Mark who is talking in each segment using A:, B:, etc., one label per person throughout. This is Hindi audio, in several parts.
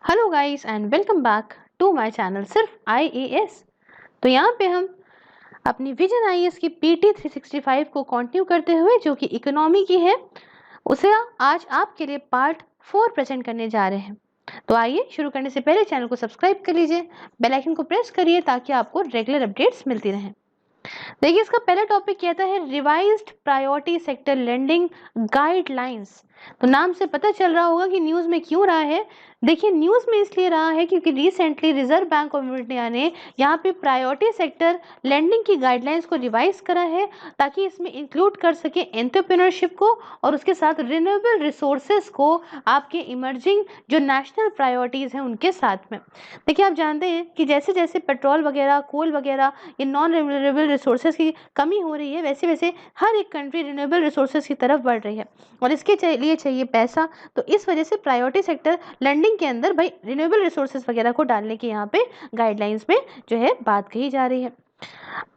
A: Hello guys and welcome back to my channel सिर्फ आईएएस। तो यहाँ पे हम अपनी विजन आईएएस की पीटी 365 को कंटिन्यू करते हुए जो कि इकोनॉमी की है उसे आज आपके लिए पार्ट 4 प्रेजेंट करने जा रहे हैं। तो आइए शुरू करने से पहले चैनल को सब्सक्राइब कर लीजिए, बेल आइकन को प्रेस करिए ताकि आपको रेगुलर अपडेट्स मिलती रहें। देखिए इसका पहला टॉपिक कहता है revised priority sector lending guidelines. तो नाम से पता चल रहा होगा कि न्यूज में क्यों रहा है। देखिए न्यूज में इसलिए रहा है क्योंकि recently reserve Bank of India ने यहाँ पे प्रायोरिटी सेक्टर लेंडिंग की गाइडलाइंस को रिवाइज करा है ताकि इसमें इंक्लूड कर सके एंटरप्रेन्योरशिप को और उसके साथ रिन्यूएबल रिसोर्सेज को आपके इमर्जिंग जो नेशनल प्रायोरिटीज हैं उनके साथ में। देखिए आप जानते हैं कि जैसे जैसे पेट्रोल वगैरह कोल वगैरह ये नॉन रिन्यूएबल रिसोर्सेज की कमी हो रही है वैसे वैसे हर एक कंट्री रिन्यूएबल रिसोर्सेज की तरफ बढ़ रही है और इसके लिए चाहिए पैसा। तो इस वजह से प्रायोरिटी सेक्टर लेंडिंग के अंदर भाई रिन्यूएबल रिसोर्सेज वगैरह को डालने की यहाँ पे गाइडलाइंस में जो है बात कही जा रही है।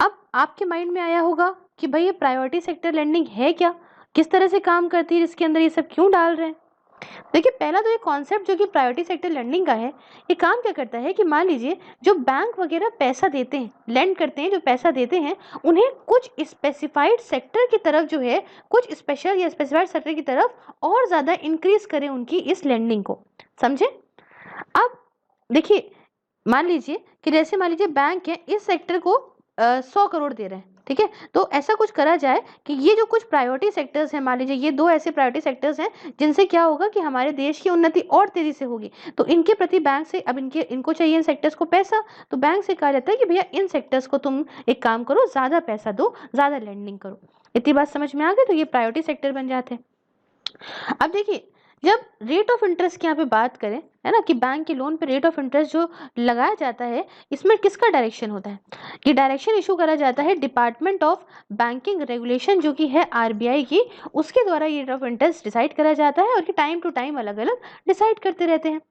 A: अब आपके माइंड में आया होगा कि भाई ये प्रायोरिटी सेक्टर लेंडिंग है क्या, किस तरह से काम करती है, इसके अंदर ये सब क्यों डाल रहे हैं। देखिए पहला तो ये कॉन्सेप्ट जो कि प्रायोरिटी सेक्टर लेंडिंग का है, ये काम क्या करता है कि मान लीजिए जो बैंक वगैरह पैसा देते हैं, लेंड करते हैं, जो पैसा देते हैं उन्हें कुछ स्पेसिफाइड सेक्टर की तरफ जो है कुछ स्पेशल या स्पेसिफाइड सेक्टर की तरफ और ज़्यादा इंक्रीज करें उनकी इस लेंडिंग को। समझे। अब देखिए मान लीजिए कि जैसे मान लीजिए बैंक है इस सेक्टर को 100 करोड़ दे रहे हैं, ठीक है। तो ऐसा कुछ करा जाए कि ये जो कुछ प्रायोरिटी सेक्टर्स हैं, मान लीजिए ये दो ऐसे प्रायोरिटी सेक्टर्स हैं जिनसे क्या होगा कि हमारे देश की उन्नति और तेजी से होगी। तो इनके प्रति बैंक से अब इनको चाहिए इन सेक्टर्स को पैसा, तो बैंक से कहा जाता है कि भैया इन सेक्टर्स को तुम एक काम करो, ज़्यादा पैसा दो, ज़्यादा लेंडिंग करो। इतनी बात समझ में आ गई। तो ये प्रायोरिटी सेक्टर बन जाते हैं। अब देखिए जब रेट ऑफ इंटरेस्ट की यहाँ पे बात करें, है ना, कि बैंक के लोन पे रेट ऑफ इंटरेस्ट जो लगाया जाता है इसमें किसका डायरेक्शन होता है। ये डायरेक्शन इशू करा जाता है डिपार्टमेंट ऑफ बैंकिंग रेगुलेशन जो कि है आरबीआई की, उसके द्वारा ये रेट ऑफ इंटरेस्ट डिसाइड करा जाता है और ये टाइम टू टाइम अलग अलग डिसाइड करते रहते हैं।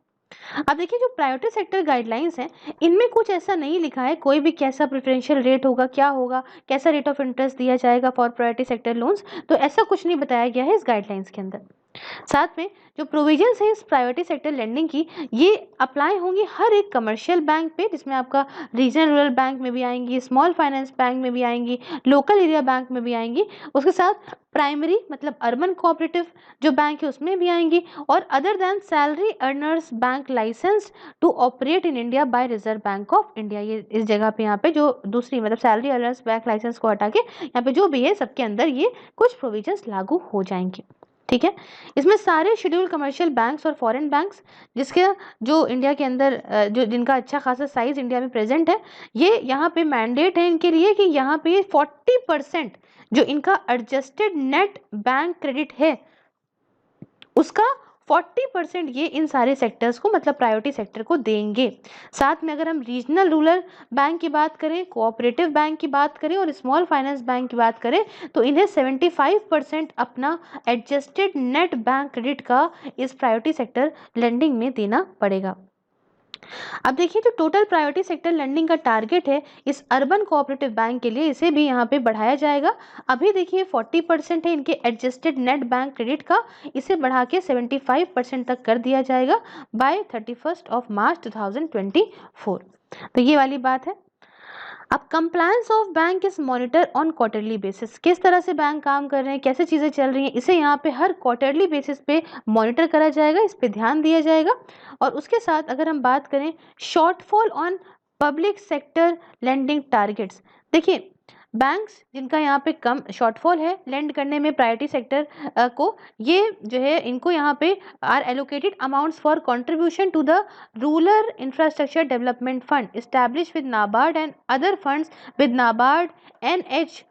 A: अब देखिए जो प्रायोरिटी सेक्टर गाइडलाइंस हैं इनमें कुछ ऐसा नहीं लिखा है कोई भी कैसा प्रेफरेंशियल रेट होगा, क्या होगा, कैसा रेट ऑफ इंटरेस्ट दिया जाएगा फॉर प्रायोरिटी सेक्टर लोन्स, तो ऐसा कुछ नहीं बताया गया है इस गाइडलाइंस के अंदर। साथ में जो प्रोविजंस है इस प्रायोरिटी सेक्टर लेंडिंग की ये अप्लाई होंगी हर एक कमर्शियल बैंक पे, जिसमें आपका रीजनल रूरल बैंक में भी आएंगी, स्मॉल फाइनेंस बैंक में भी आएंगी, लोकल एरिया बैंक में भी आएंगी, उसके साथ प्राइमरी मतलब अर्बन कोऑपरेटिव जो बैंक है उसमें भी आएंगी, और other than salary earners bank license to operate in India by Reserve Bank of India. ये इस जगह पे यहाँ पे जो दूसरी मतलब सैलरी अर्नर्स बैंक लाइसेंस को हटा के यहाँ पे जो भी है सबके अंदर ये कुछ प्रोविजंस लागू हो जाएंगे। ठीक है। इसमें सारे शेड्यूल कमर्शियल बैंक्स और फॉरेन बैंक्स जिसके जो इंडिया के अंदर जो जिनका अच्छा खासा साइज इंडिया में प्रेजेंट है, ये यहाँ पे मैंडेट है इनके लिए कि यहाँ पे 40% जो इनका एडजस्टेड नेट बैंक क्रेडिट है उसका 40% ये इन सारे सेक्टर्स को मतलब प्रायोरिटी सेक्टर को देंगे। साथ में अगर हम रीजनल रूरल बैंक की बात करें, कोऑपरेटिव बैंक की बात करें और स्मॉल फाइनेंस बैंक की बात करें तो इन्हें 75% अपना एडजस्टेड नेट बैंक क्रेडिट का इस प्रायोरिटी सेक्टर लेंडिंग में देना पड़ेगा। अब देखिए जो टोटल प्रायोरिटी सेक्टर लेंडिंग का टारगेट है इस अर्बन कोऑपरेटिव बैंक के लिए, इसे भी यहाँ पे बढ़ाया जाएगा। अभी देखिए 40% है इनके एडजस्टेड नेट बैंक क्रेडिट का, इसे बढ़ा के 75% तक कर दिया जाएगा बाय 31 मार्च 2024। तो ये वाली बात है। अब compliance of bank is monitor on quarterly basis, किस तरह से बैंक काम कर रहे हैं, कैसे चीज़ें चल रही हैं, इसे यहाँ पे हर क्वार्टरली बेसिस पे मॉनिटर करा जाएगा, इस पे ध्यान दिया जाएगा। और उसके साथ अगर हम बात करें shortfall on public sector lending targets, देखिए बैंक्स जिनका यहाँ पे कम शॉर्टफॉल है लेंड करने में प्रायोरिटी सेक्टर को, ये जो है इनको यहाँ पे are allocated amounts for contribution to the rural infrastructure development fund establish with NABARD and other funds with NABARD NHB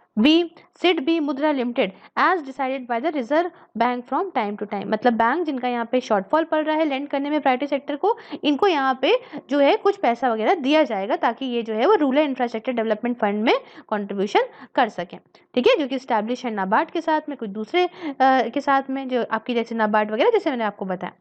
A: SIDB Mudra limited as decided by the Reserve Bank from time to time. मतलब बैंक जिनका यहाँ पे शॉर्टफॉल पड़ रहा है लेंड करने में प्रायोरिटी सेक्टर को, इनको यहाँ पे जो है कुछ पैसा वगैरह दिया जाएगा ताकि ये जो है वो रूरल इंफ्रास्ट्रक्चर डेवलपमेंट फंड में कंट्रीब्यूशन कर सकें। ठीक है, जो कि स्टैब्लिश है नाबार्ड के साथ में, कुछ दूसरे के साथ में जो आपकी जैसे नाबार्ड वगैरह जैसे मैंने आपको बताया।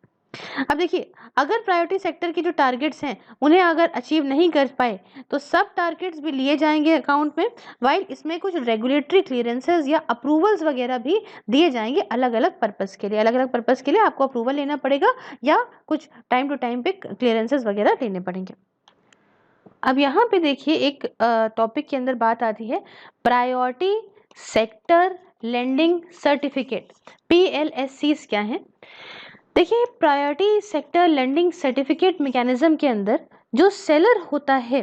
A: अब देखिए, अगर प्रायोरिटी सेक्टर के जो टारगेट्स हैं उन्हें अगर अचीव नहीं कर पाए तो सब टारगेट्स भी लिए जाएंगे अकाउंट में, वाइल इसमें कुछ रेगुलेटरी क्लियरेंसेस या अप्रूवल्स वगैरह भी दिए जाएंगे अलग अलग पर्पस के लिए। अलग अलग पर्पस के लिए आपको अप्रूवल लेना पड़ेगा या कुछ टाइम टू टाइम पे क्लियरेंसेस वगैरह लेने पड़ेंगे। अब यहाँ पे देखिए एक टॉपिक के अंदर बात आती है priority sector lending certificate, PLSCs क्या है। देखिए, priority sector lending certificate mechanism के अंदर जो सेलर होता है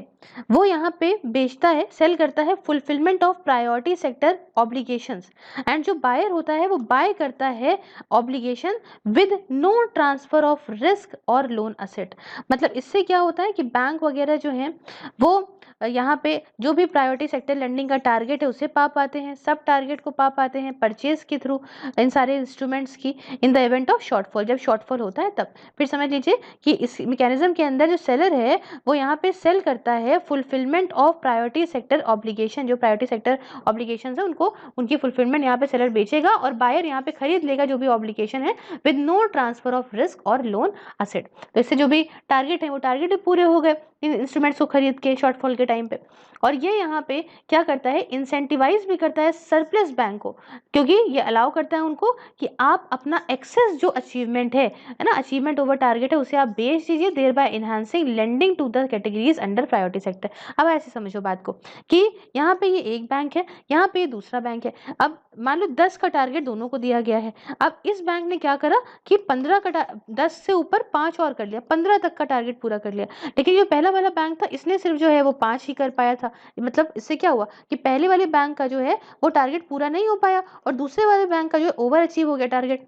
A: वो यहाँ पे बेचता है, सेल करता है fulfilment of priority sector obligations, and जो बायर होता है वो बाय करता है obligation with no transfer of risk और लोन असेट। मतलब इससे क्या होता है कि बैंक वगैरह जो है वो यहाँ पे जो भी प्रायोरिटी सेक्टर लेंडिंग का टारगेट है उसे पा पाते हैं, सब टारगेट को पा पाते हैं परचेज के थ्रू इन सारे इंस्ट्रूमेंट्स की in the event of shortfall, जब शॉर्टफॉल होता है तब। फिर समझ लीजिए कि इस मैकेनिज्म के अंदर जो सेलर है वो यहाँ पे सेल करता है fulfilment of priority sector obligation, जो प्रायोरिटी सेक्टर ऑब्लिगेशन है उनको उनकी फुलफिलमेंट यहाँ पे सेलर बेचेगा और बायर यहाँ पे खरीद लेगा जो भी ऑब्लिगेशन है with no transfer of risk और लोन असेट। तो इससे जो भी टारगेट है वो टारगेट भी पूरे हो गए इन इंस्ट्रूमेंट्स को खरीद के शॉर्टफॉल के टाइम पे। और ये यहाँ पे क्या करता है, इंसेंटिवाइज भी करता है सरप्लस बैंक को, क्योंकि ये अलाउ करता है उनको कि आप अपना एक्सेस जो अचीवमेंट है ना, अचीवमेंट ओवर टारगेट है, उसे आप बेच दीजिए, thereby enhancing lending to the categories under priority sector. अब ऐसे समझो बात को कि यहाँ पे ये एक बैंक है, यहाँ पे दूसरा बैंक है। अब मान लो 10 का टारगेट दोनों को दिया गया है। अब इस बैंक ने क्या करा कि 15 का 10 से ऊपर 5 और कर लिया, 15 तक का टारगेट पूरा कर लिया। लेकिन जो पहला वाला बैंक था इसने सिर्फ जो है वो 5 ही कर पाया था। मतलब इससे क्या हुआ कि पहले वाले बैंक का जो है वो टारगेट पूरा नहीं हो पाया और दूसरे वाले बैंक का जो ओवर अचीव हो गया टारगेट।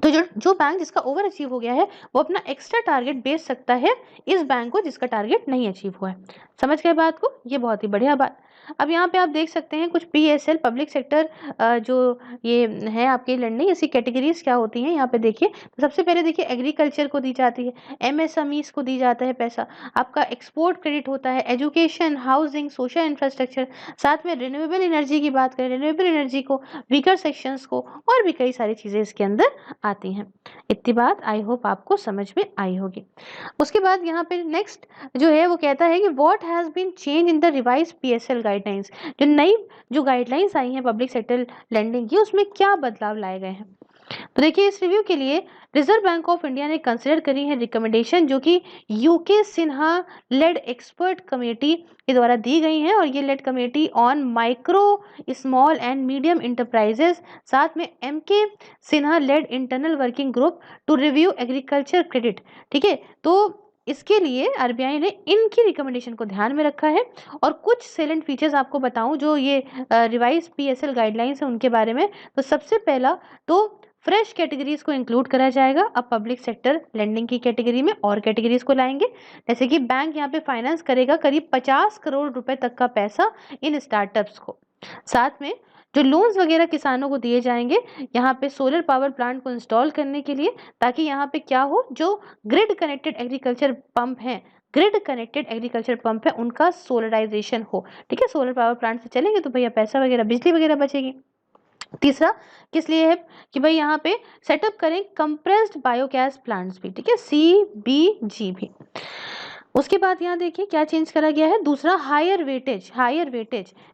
A: तो जो बैंक जिसका ओवर अचीव हो गया है वो अपना एक्स्ट्रा टारगेट बेच सकता है इस बैंक को जिसका टारगेट नहीं अचीव हुआ है। समझ गए बात को, ये बहुत ही बढ़िया बात। अब यहाँ पे आप देख सकते हैं कुछ PSL पब्लिक सेक्टर जो ये है आपकी लैंडिंग, इसकी कैटेगरीज क्या होती हैं यहाँ पे देखिए। तो सबसे पहले देखिए एग्रीकल्चर को दी जाती है, MSMEs को दी जाता है पैसा, आपका एक्सपोर्ट क्रेडिट होता है, एजुकेशन, हाउसिंग, सोशल इंफ्रास्ट्रक्चर, साथ में रिन्यूएबल एनर्जी की बात करें, रिन्यूएबल एनर्जी को, वीकर सेक्शंस को, और भी कई सारी चीज़ें इसके अंदर आती हैं। इतनी बात आई होप आपको समझ में आई होगी। उसके बाद यहाँ पे नेक्स्ट जो है वो कहता है कि what has been change in the revise PSL guidelines, जो नई जो गाइडलाइंस आई हैं पब्लिक सेक्टर लैंडिंग की उसमें क्या बदलाव लाए गए हैं। तो देखिए इस रिव्यू के लिए रिजर्व बैंक ऑफ इंडिया ने कंसिडर करी है रिकमेंडेशन जो कि UK Sinha led expert committee के द्वारा दी गई हैं, और ये led committee on micro small and medium enterprises, साथ में MK Sinha led internal working group to review agriculture credit. ठीक है, तो इसके लिए RBI ने इनकी रिकमेंडेशन को ध्यान में रखा है। और कुछ सेलेंट फीचर्स आपको बताऊं जो ये रिवाइज PSL गाइडलाइंस है उनके बारे में। तो सबसे पहला तो फ्रेश कैटेगरीज को इंक्लूड करा जाएगा। अब पब्लिक सेक्टर लेंडिंग की कैटेगरी में और कैटेगरीज को लाएंगे, जैसे कि बैंक यहाँ पे फाइनेंस करेगा करीब 50 करोड़ रुपए तक का पैसा इन स्टार्टअप्स को। साथ में जो लोन्स वगैरह किसानों को दिए जाएंगे यहाँ पे सोलर पावर प्लांट को इंस्टॉल करने के लिए, ताकि यहाँ पे क्या हो, जो ग्रिड कनेक्टेड एग्रीकल्चर पंप हैं, ग्रिड कनेक्टेड एग्रीकल्चर पंप है उनका सोलराइजेशन हो। ठीक है, सोलर पावर प्लांट से चलेंगे तो भैया पैसा वगैरह, बिजली वगैरह बचेगी। तीसरा किस लिए है कि भाई यहाँ पे सेटअप करें कंप्रेस्ड बायोगैस प्लांट्स भी। ठीक है, CBG भी। उसके बाद यहाँ देखिए क्या चेंज करा गया है, दूसरा हायर वेटेज।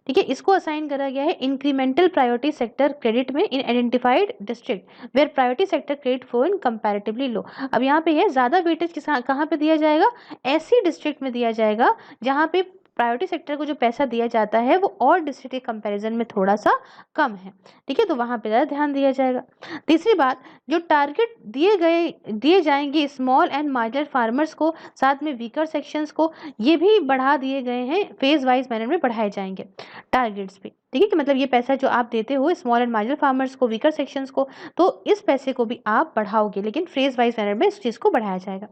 A: ठीक है, इसको असाइन करा गया है इंक्रीमेंटल प्रायोरिटी सेक्टर क्रेडिट में in identified district where priority sector credit flow in comparatively low. अब यहाँ पे है ज्यादा वेटेज कहाँ पे दिया जाएगा, ऐसी डिस्ट्रिक्ट में दिया जाएगा जहाँ पे प्रायोरिटी सेक्टर को जो पैसा दिया जाता है वो और डिस्ट्रिक्ट के कंपैरिजन में थोड़ा सा कम है। ठीक है, तो वहाँ पे ज़्यादा ध्यान दिया जाएगा। तीसरी बात, जो टारगेट दिए जाएंगे स्मॉल एंड माइनर फार्मर्स को, साथ में वीकर सेक्शंस को, ये भी बढ़ा दिए गए हैं, फेज वाइज मैनर में बढ़ाए जाएंगे टारगेट्स भी। ठीक है, कि मतलब ये पैसा जो आप देते हो स्मॉल एंड माइनर फार्मर्स को, वीकर सेक्शंस को, तो इस पैसे को भी आप बढ़ाओगे, लेकिन फेज वाइज मैनर में इस चीज़ को बढ़ाया जाएगा।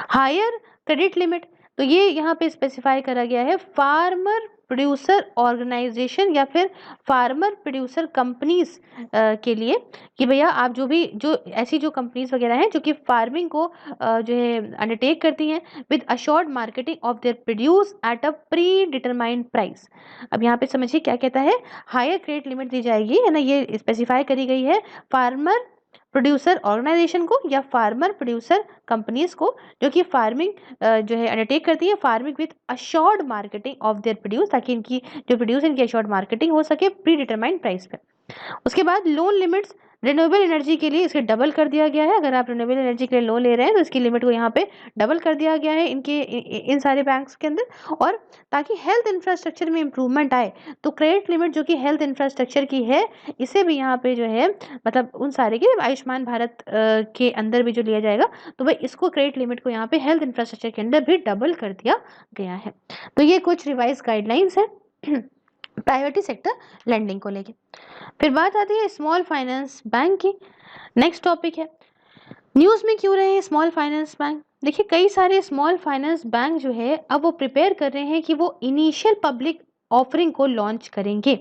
A: हायर क्रेडिट लिमिट, तो ये यहाँ पे स्पेसिफाई करा गया है फार्मर प्रोड्यूसर ऑर्गेनाइजेशन या फिर फार्मर प्रोड्यूसर कंपनीज के लिए, कि भैया आप जो ऐसी जो कंपनीज वगैरह हैं जो कि फार्मिंग को जो है अंडरटेक करती हैं with assured marketing of their produce at a pre determined price. अब यहाँ पे समझिए क्या कहता है, हायर क्रेडिट लिमिट दी जाएगी, है ना, ये स्पेसिफाई करी गई है फार्मर प्रोड्यूसर ऑर्गेनाइजेशन को या फार्मर प्रोड्यूसर कंपनीज को, जो कि फार्मिंग जो है अंडरटेक करती है, farming with assured marketing of their produce, ताकि इनकी जो प्रोड्यूस इनकी अश्योर्ड मार्केटिंग हो सके प्री डिटरमाइंड प्राइस पे। उसके बाद लोन लिमिट्स रिन्यूएबल एनर्जी के लिए इसके डबल कर दिया गया है। अगर आप रिन्यूएबल एनर्जी के लिए लोन ले रहे हैं तो इसकी लिमिट को यहाँ पे डबल कर दिया गया है इनके इन सारे बैंक्स के अंदर। और ताकि हेल्थ इंफ्रास्ट्रक्चर में इम्प्रूवमेंट आए तो क्रेडिट लिमिट जो कि हेल्थ इंफ्रास्ट्रक्चर की है, इसे भी यहाँ पे जो है मतलब उन सारे के आयुष्मान भारत के अंदर भी जो लिया जाएगा, तो भाई इसको क्रेडिट लिमिट को यहाँ पे हेल्थ इंफ्रास्ट्रक्चर के अंदर भी डबल कर दिया गया है। तो ये कुछ रिवाइज गाइडलाइंस है प्राइवेट सेक्टर लैंडिंग को लेके। फिर बात आती है स्मॉल फाइनेंस बैंक की। नेक्स्ट टॉपिक है न्यूज में क्यों रहे हैं स्मॉल फाइनेंस बैंक। देखिए कई सारे स्मॉल फाइनेंस बैंक जो है अब वो प्रिपेयर कर रहे हैं कि वो इनिशियल पब्लिक ऑफरिंग को लॉन्च करेंगे।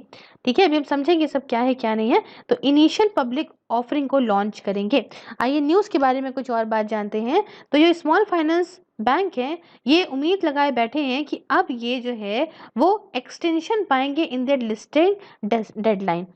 A: ठीक है, अभी हम समझेंगे सब क्या है क्या नहीं है। तो इनिशियल पब्लिक ऑफरिंग को लॉन्च करेंगे। आइए न्यूज के बारे में कुछ और बात जानते हैं। तो ये स्मॉल फाइनेंस बैंक है, ये उम्मीद लगाए बैठे हैं कि अब ये जो है वो एक्सटेंशन पाएंगे इन देयर लिस्टिंग डेडलाइन।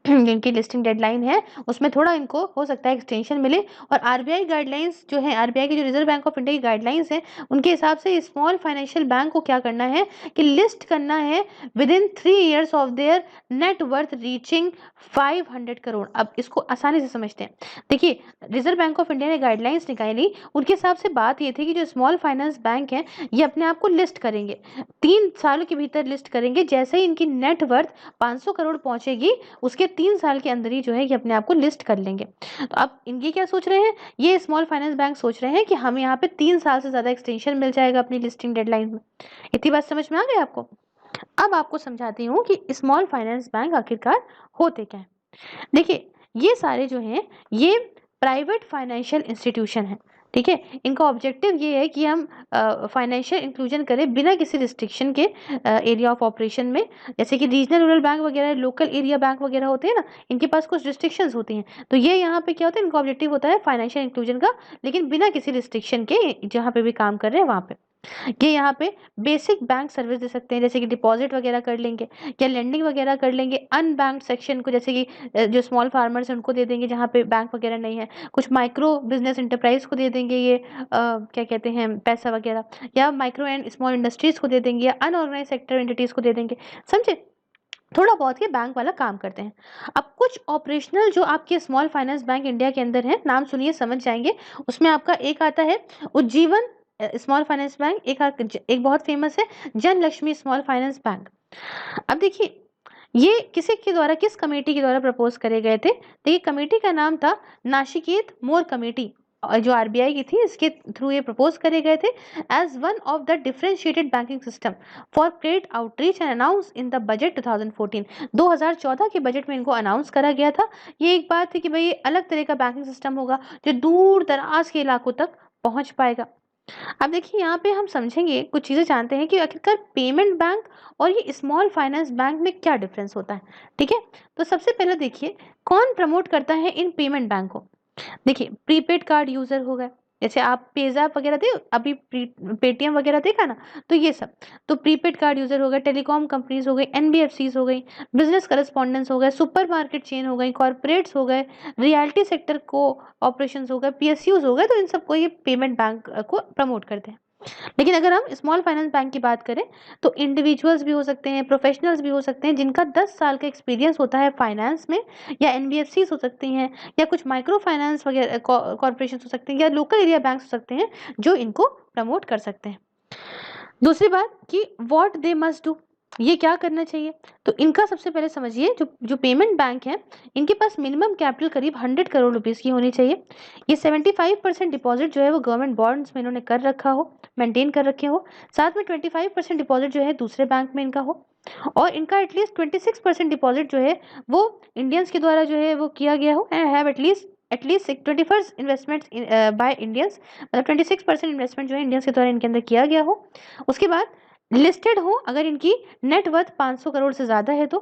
A: जिनकी लिस्टिंग डेडलाइन है उसमें थोड़ा इनको हो सकता है एक्सटेंशन मिले। और आरबीआई गाइडलाइंस जो है, आरबीआई की जो रिजर्व बैंक ऑफ इंडिया की गाइडलाइंस है, उनके हिसाब से स्मॉल फाइनेंशियल बैंक को क्या करना है कि लिस्ट करना है with in 3 years of their net worth reaching 500 crore. अब इसको आसानी से समझते हैं। देखिए रिजर्व बैंक ऑफ इंडिया ने गाइडलाइंस निकाली, उनके हिसाब से बात ये थी कि जो स्मॉल फाइनेंस बैंक है ये अपने आप को लिस्ट करेंगे, 3 सालों के भीतर लिस्ट करेंगे। जैसे ही इनकी नेट वर्थ 500 करोड़ पहुंचेगी उसके 3 साल के अंदर ही जो है ये अपने आप को लिस्ट कर लेंगे। तो अब इनके क्या सोच रहे हैं, ये स्मॉल फाइनेंस बैंक सोच रहे हैं कि हमें यहाँ पे 3 साल से ज्यादा एक्सटेंशन मिल जाएगा अपनी लिस्टिंग डेडलाइन में। इतनी बात समझ में आ गई आपको। अब आपको समझाती हूँ कि स्मॉल फाइनेंस बैंक आखिरकार होते क्या है। देखिए ये सारे जो हैं ये प्राइवेट फाइनेंशियल इंस्टीट्यूशन है। ठीक है, इनका ऑब्जेक्टिव ये है कि हम फाइनेंशियल इंक्लूजन करें बिना किसी रिस्ट्रिक्शन के एरिया ऑफ ऑपरेशन में। जैसे कि रीजनल रूरल बैंक वगैरह, लोकल एरिया बैंक वगैरह होते हैं ना, इनके पास कुछ रिस्ट्रिक्शंस होती हैं। तो ये यहाँ पे क्या होता है, इनका ऑब्जेक्टिव होता है फाइनेंशियल इंक्लूजन का, लेकिन बिना किसी रिस्ट्रिक्शन के जहाँ पे भी काम कर रहे हैं वहाँ पे। ये यहाँ पे बेसिक बैंक सर्विस दे सकते हैं, जैसे कि डिपॉजिट वगैरह कर लेंगे या लेंडिंग वगैरह कर लेंगे। अनबैंक्ड सेक्शन को, जैसे कि जो स्मॉल फार्मर्स हैं उनको दे देंगे जहाँ पे बैंक वगैरह नहीं है। कुछ माइक्रो बिजनेस इंटरप्राइज को दे देंगे ये क्या कहते हैं पैसा वगैरह, या माइक्रो एंड स्मॉल इंडस्ट्रीज को दे देंगे, या अनऑर्गेनाइज सेक्टर एंटिटीज को दे देंगे। समझे, थोड़ा बहुत ये बैंक वाला काम करते हैं। अब कुछ ऑपरेशनल जो आपके स्मॉल फाइनेंस बैंक इंडिया के अंदर है, नाम सुनिए समझ जाएंगे। उसमें आपका एक आता है उज्जीवन स्मॉल फाइनेंस बैंक, एक बहुत फेमस है जन लक्ष्मी स्मॉल फाइनेंस बैंक। अब देखिए ये किसी के द्वारा, किस कमेटी के द्वारा प्रपोज करे गए थे। देखिए कमेटी का नाम था नाचिकेत मोर कमेटी, और जो आरबीआई की थी इसके थ्रू ये प्रपोज करे गए थे as one of the differentiated banking system for credit outreach and announce in the budget 2014। 2014 के बजट में इनको अनाउंस करा गया था। ये एक बात थी कि भाई अलग तरह का बैंकिंग सिस्टम होगा जो दूर दराज के इलाकों तक पहुंच पाएगा। अब देखिए यहाँ पे हम समझेंगे, कुछ चीज़ें जानते हैं कि आखिरकार पेमेंट बैंक और ये स्मॉल फाइनेंस बैंक में क्या डिफरेंस होता है। ठीक है, तो सबसे पहले देखिए कौन प्रमोट करता है इन पेमेंट बैंक को। देखिए प्रीपेड कार्ड यूजर हो गए, जैसे आप पेज़ैप वगैरह थे अभी, पेटीएम वगैरह देखा ना, तो ये सब तो प्रीपेड कार्ड यूजर हो गए, टेलीकॉम कंपनीज हो गई, एनबीएफसीज हो गई, बिजनेस करस्पॉन्डेंस हो गए, सुपरमार्केट चेन हो गई, कॉर्पोरेट्स हो गए, रियल्टी सेक्टर को ऑपरेशंस हो गए, पीएसयूज हो गए। तो इन सबको ये पेमेंट बैंक को प्रमोट करते हैं। लेकिन अगर हम स्मॉल फाइनेंस बैंक की बात करें तो इंडिविजुअल्स भी हो सकते हैं, प्रोफेशनल्स भी हो सकते हैं जिनका 10 साल का एक्सपीरियंस होता है फाइनेंस में, या एनबीएफसीज हो सकती हैं, या कुछ माइक्रो फाइनेंस वगैरह कॉर्पोरेशन हो सकते हैं, या लोकल एरिया बैंक हो सकते हैं जो इनको प्रमोट कर सकते हैं। दूसरी बात कि व्हाट दे मस्ट डू, ये क्या करना चाहिए। तो इनका सबसे पहले समझिए, जो पेमेंट बैंक है इनके पास मिनिमम कैपिटल करीब 100 करोड़ रुपीस की होनी चाहिए। ये 75% डिपॉजिट जो है वो गवर्नमेंट बॉन्ड्स में इन्होंने कर रखा हो, मेंटेन कर रखे हो। साथ में 25% डिपॉजिट जो है दूसरे बैंक में इनका हो, और इनका एटलीस्ट 26% डिपॉजिट जो है वो इंडियंस के द्वारा जो है वो किया गया हो, and have at least 21 investment by Indians, मतलब 26% इन्वेस्टमेंट जो है इंडियंस के द्वारा इनके अंदर किया गया हो। उसके बाद लिस्टेड हो अगर इनकी नेट वर्थ 500 करोड़ से ज़्यादा है तो।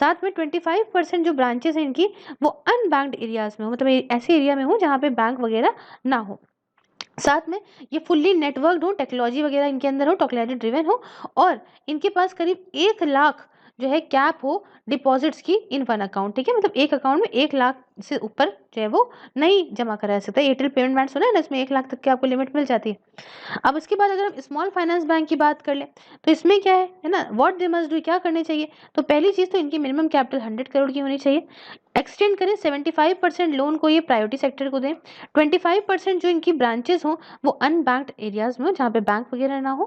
A: साथ में 25% जो ब्रांचेस हैं इनकी वो अनबैंक्ड एरियाज में हो, मतलब ऐसे एरिया में हो जहाँ पे बैंक वगैरह ना हो। साथ में ये फुल्ली नेटवर्कड हो, टेक्नोलॉजी वगैरह इनके अंदर हो, टेक्नोलॉजी ड्रिवन हो, और इनके पास करीब 1 लाख जो है कैप हो डिपॉजिट्स की इन वन अकाउंट। ठीक है, मतलब एक अकाउंट में 1 लाख से ऊपर जो है वो नहीं जमा करा सकता। एयरटेल पेमेंट बैंक सुना है ना, इसमें 1 लाख तक की आपको लिमिट मिल जाती है। अब उसके बाद अगर हम स्मॉल फाइनेंस बैंक की बात कर लें तो इसमें क्या है ना, व्हाट दे मस्ट डू, क्या करने चाहिए। तो पहली चीज तो इनकी मिनिमम कैपिटल 100 करोड़ की होनी चाहिए। एक्सटेंड करें 75% लोन को ये प्रायोरिटी सेक्टर को दें। 25% जो इनकी ब्रांचेस हो वो अनबैंक्ड एरियाज में हो जहाँ पे बैंक वगैरह ना हो।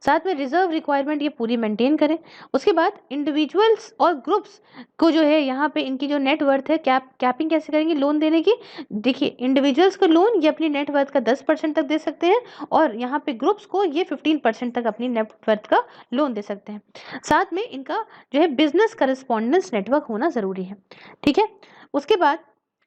A: साथ में रिजर्व रिक्वायरमेंट ये पूरी मेंटेन करें। उसके बाद इंडिविजुअल्स और ग्रुप्स को जो है यहाँ पे इनकी जो नेटवर्थ है कैपिंग कैसे करेंगे लोन देने की। देखिए इंडिविजुअल्स को लोन ये अपनी नेटवर्थ का 10% तक दे सकते हैं और यहाँ पे ग्रुप्स को ये 15% तक अपनी नेटवर्थ का लोन दे सकते हैं। साथ में इनका जो है बिजनेस करस्पॉन्डेंस नेटवर्क होना जरूरी है। ठीक है, उसके बाद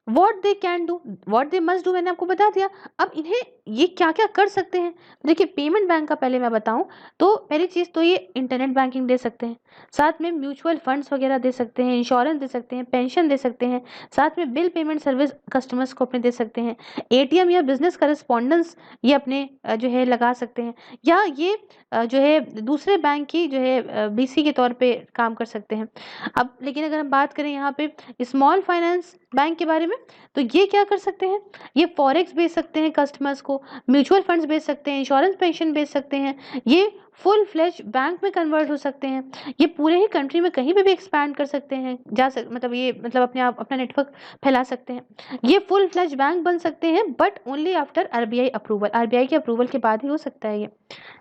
A: what they can do, what they must do मैंने आपको बता दिया। अब इन्हें ये क्या क्या कर सकते हैं। देखिए पेमेंट बैंक का पहले मैं बताऊं तो पहली चीज तो ये इंटरनेट बैंकिंग दे सकते हैं। साथ में म्यूचुअल फंड्स वगैरह दे सकते हैं, इंश्योरेंस दे सकते हैं, पेंशन दे सकते हैं। साथ में बिल पेमेंट सर्विस कस्टमर्स को अपने दे सकते हैं। एटीएम या बिजनेस करस्पॉन्डेंस ये अपने जो है लगा सकते हैं, या ये जो है दूसरे बैंक की जो है बीसी के तौर पे काम कर सकते हैं। अब लेकिन अगर हम बात करें यहाँ पे स्मॉल फाइनेंस बैंक के बारे में तो ये क्या कर सकते हैं, ये फॉरेक्स बेच सकते हैं कस्टमर्स को, म्यूचुअल फंड्स बेच सकते हैं, इंश्योरेंस पेंशन बेच सकते हैं, ये फुल फ्लेज बैंक में कन्वर्ट हो सकते हैं, ये पूरे ही कंट्री में कहीं भी एक्सपैंड कर सकते हैं, मतलब ये मतलब अपने आप अपना नेटवर्क फैला सकते हैं, ये फुल फ्लेज बैंक बन सकते हैं but only after RBI approval, RBI के अप्रूवल के बाद ही हो सकता है ये।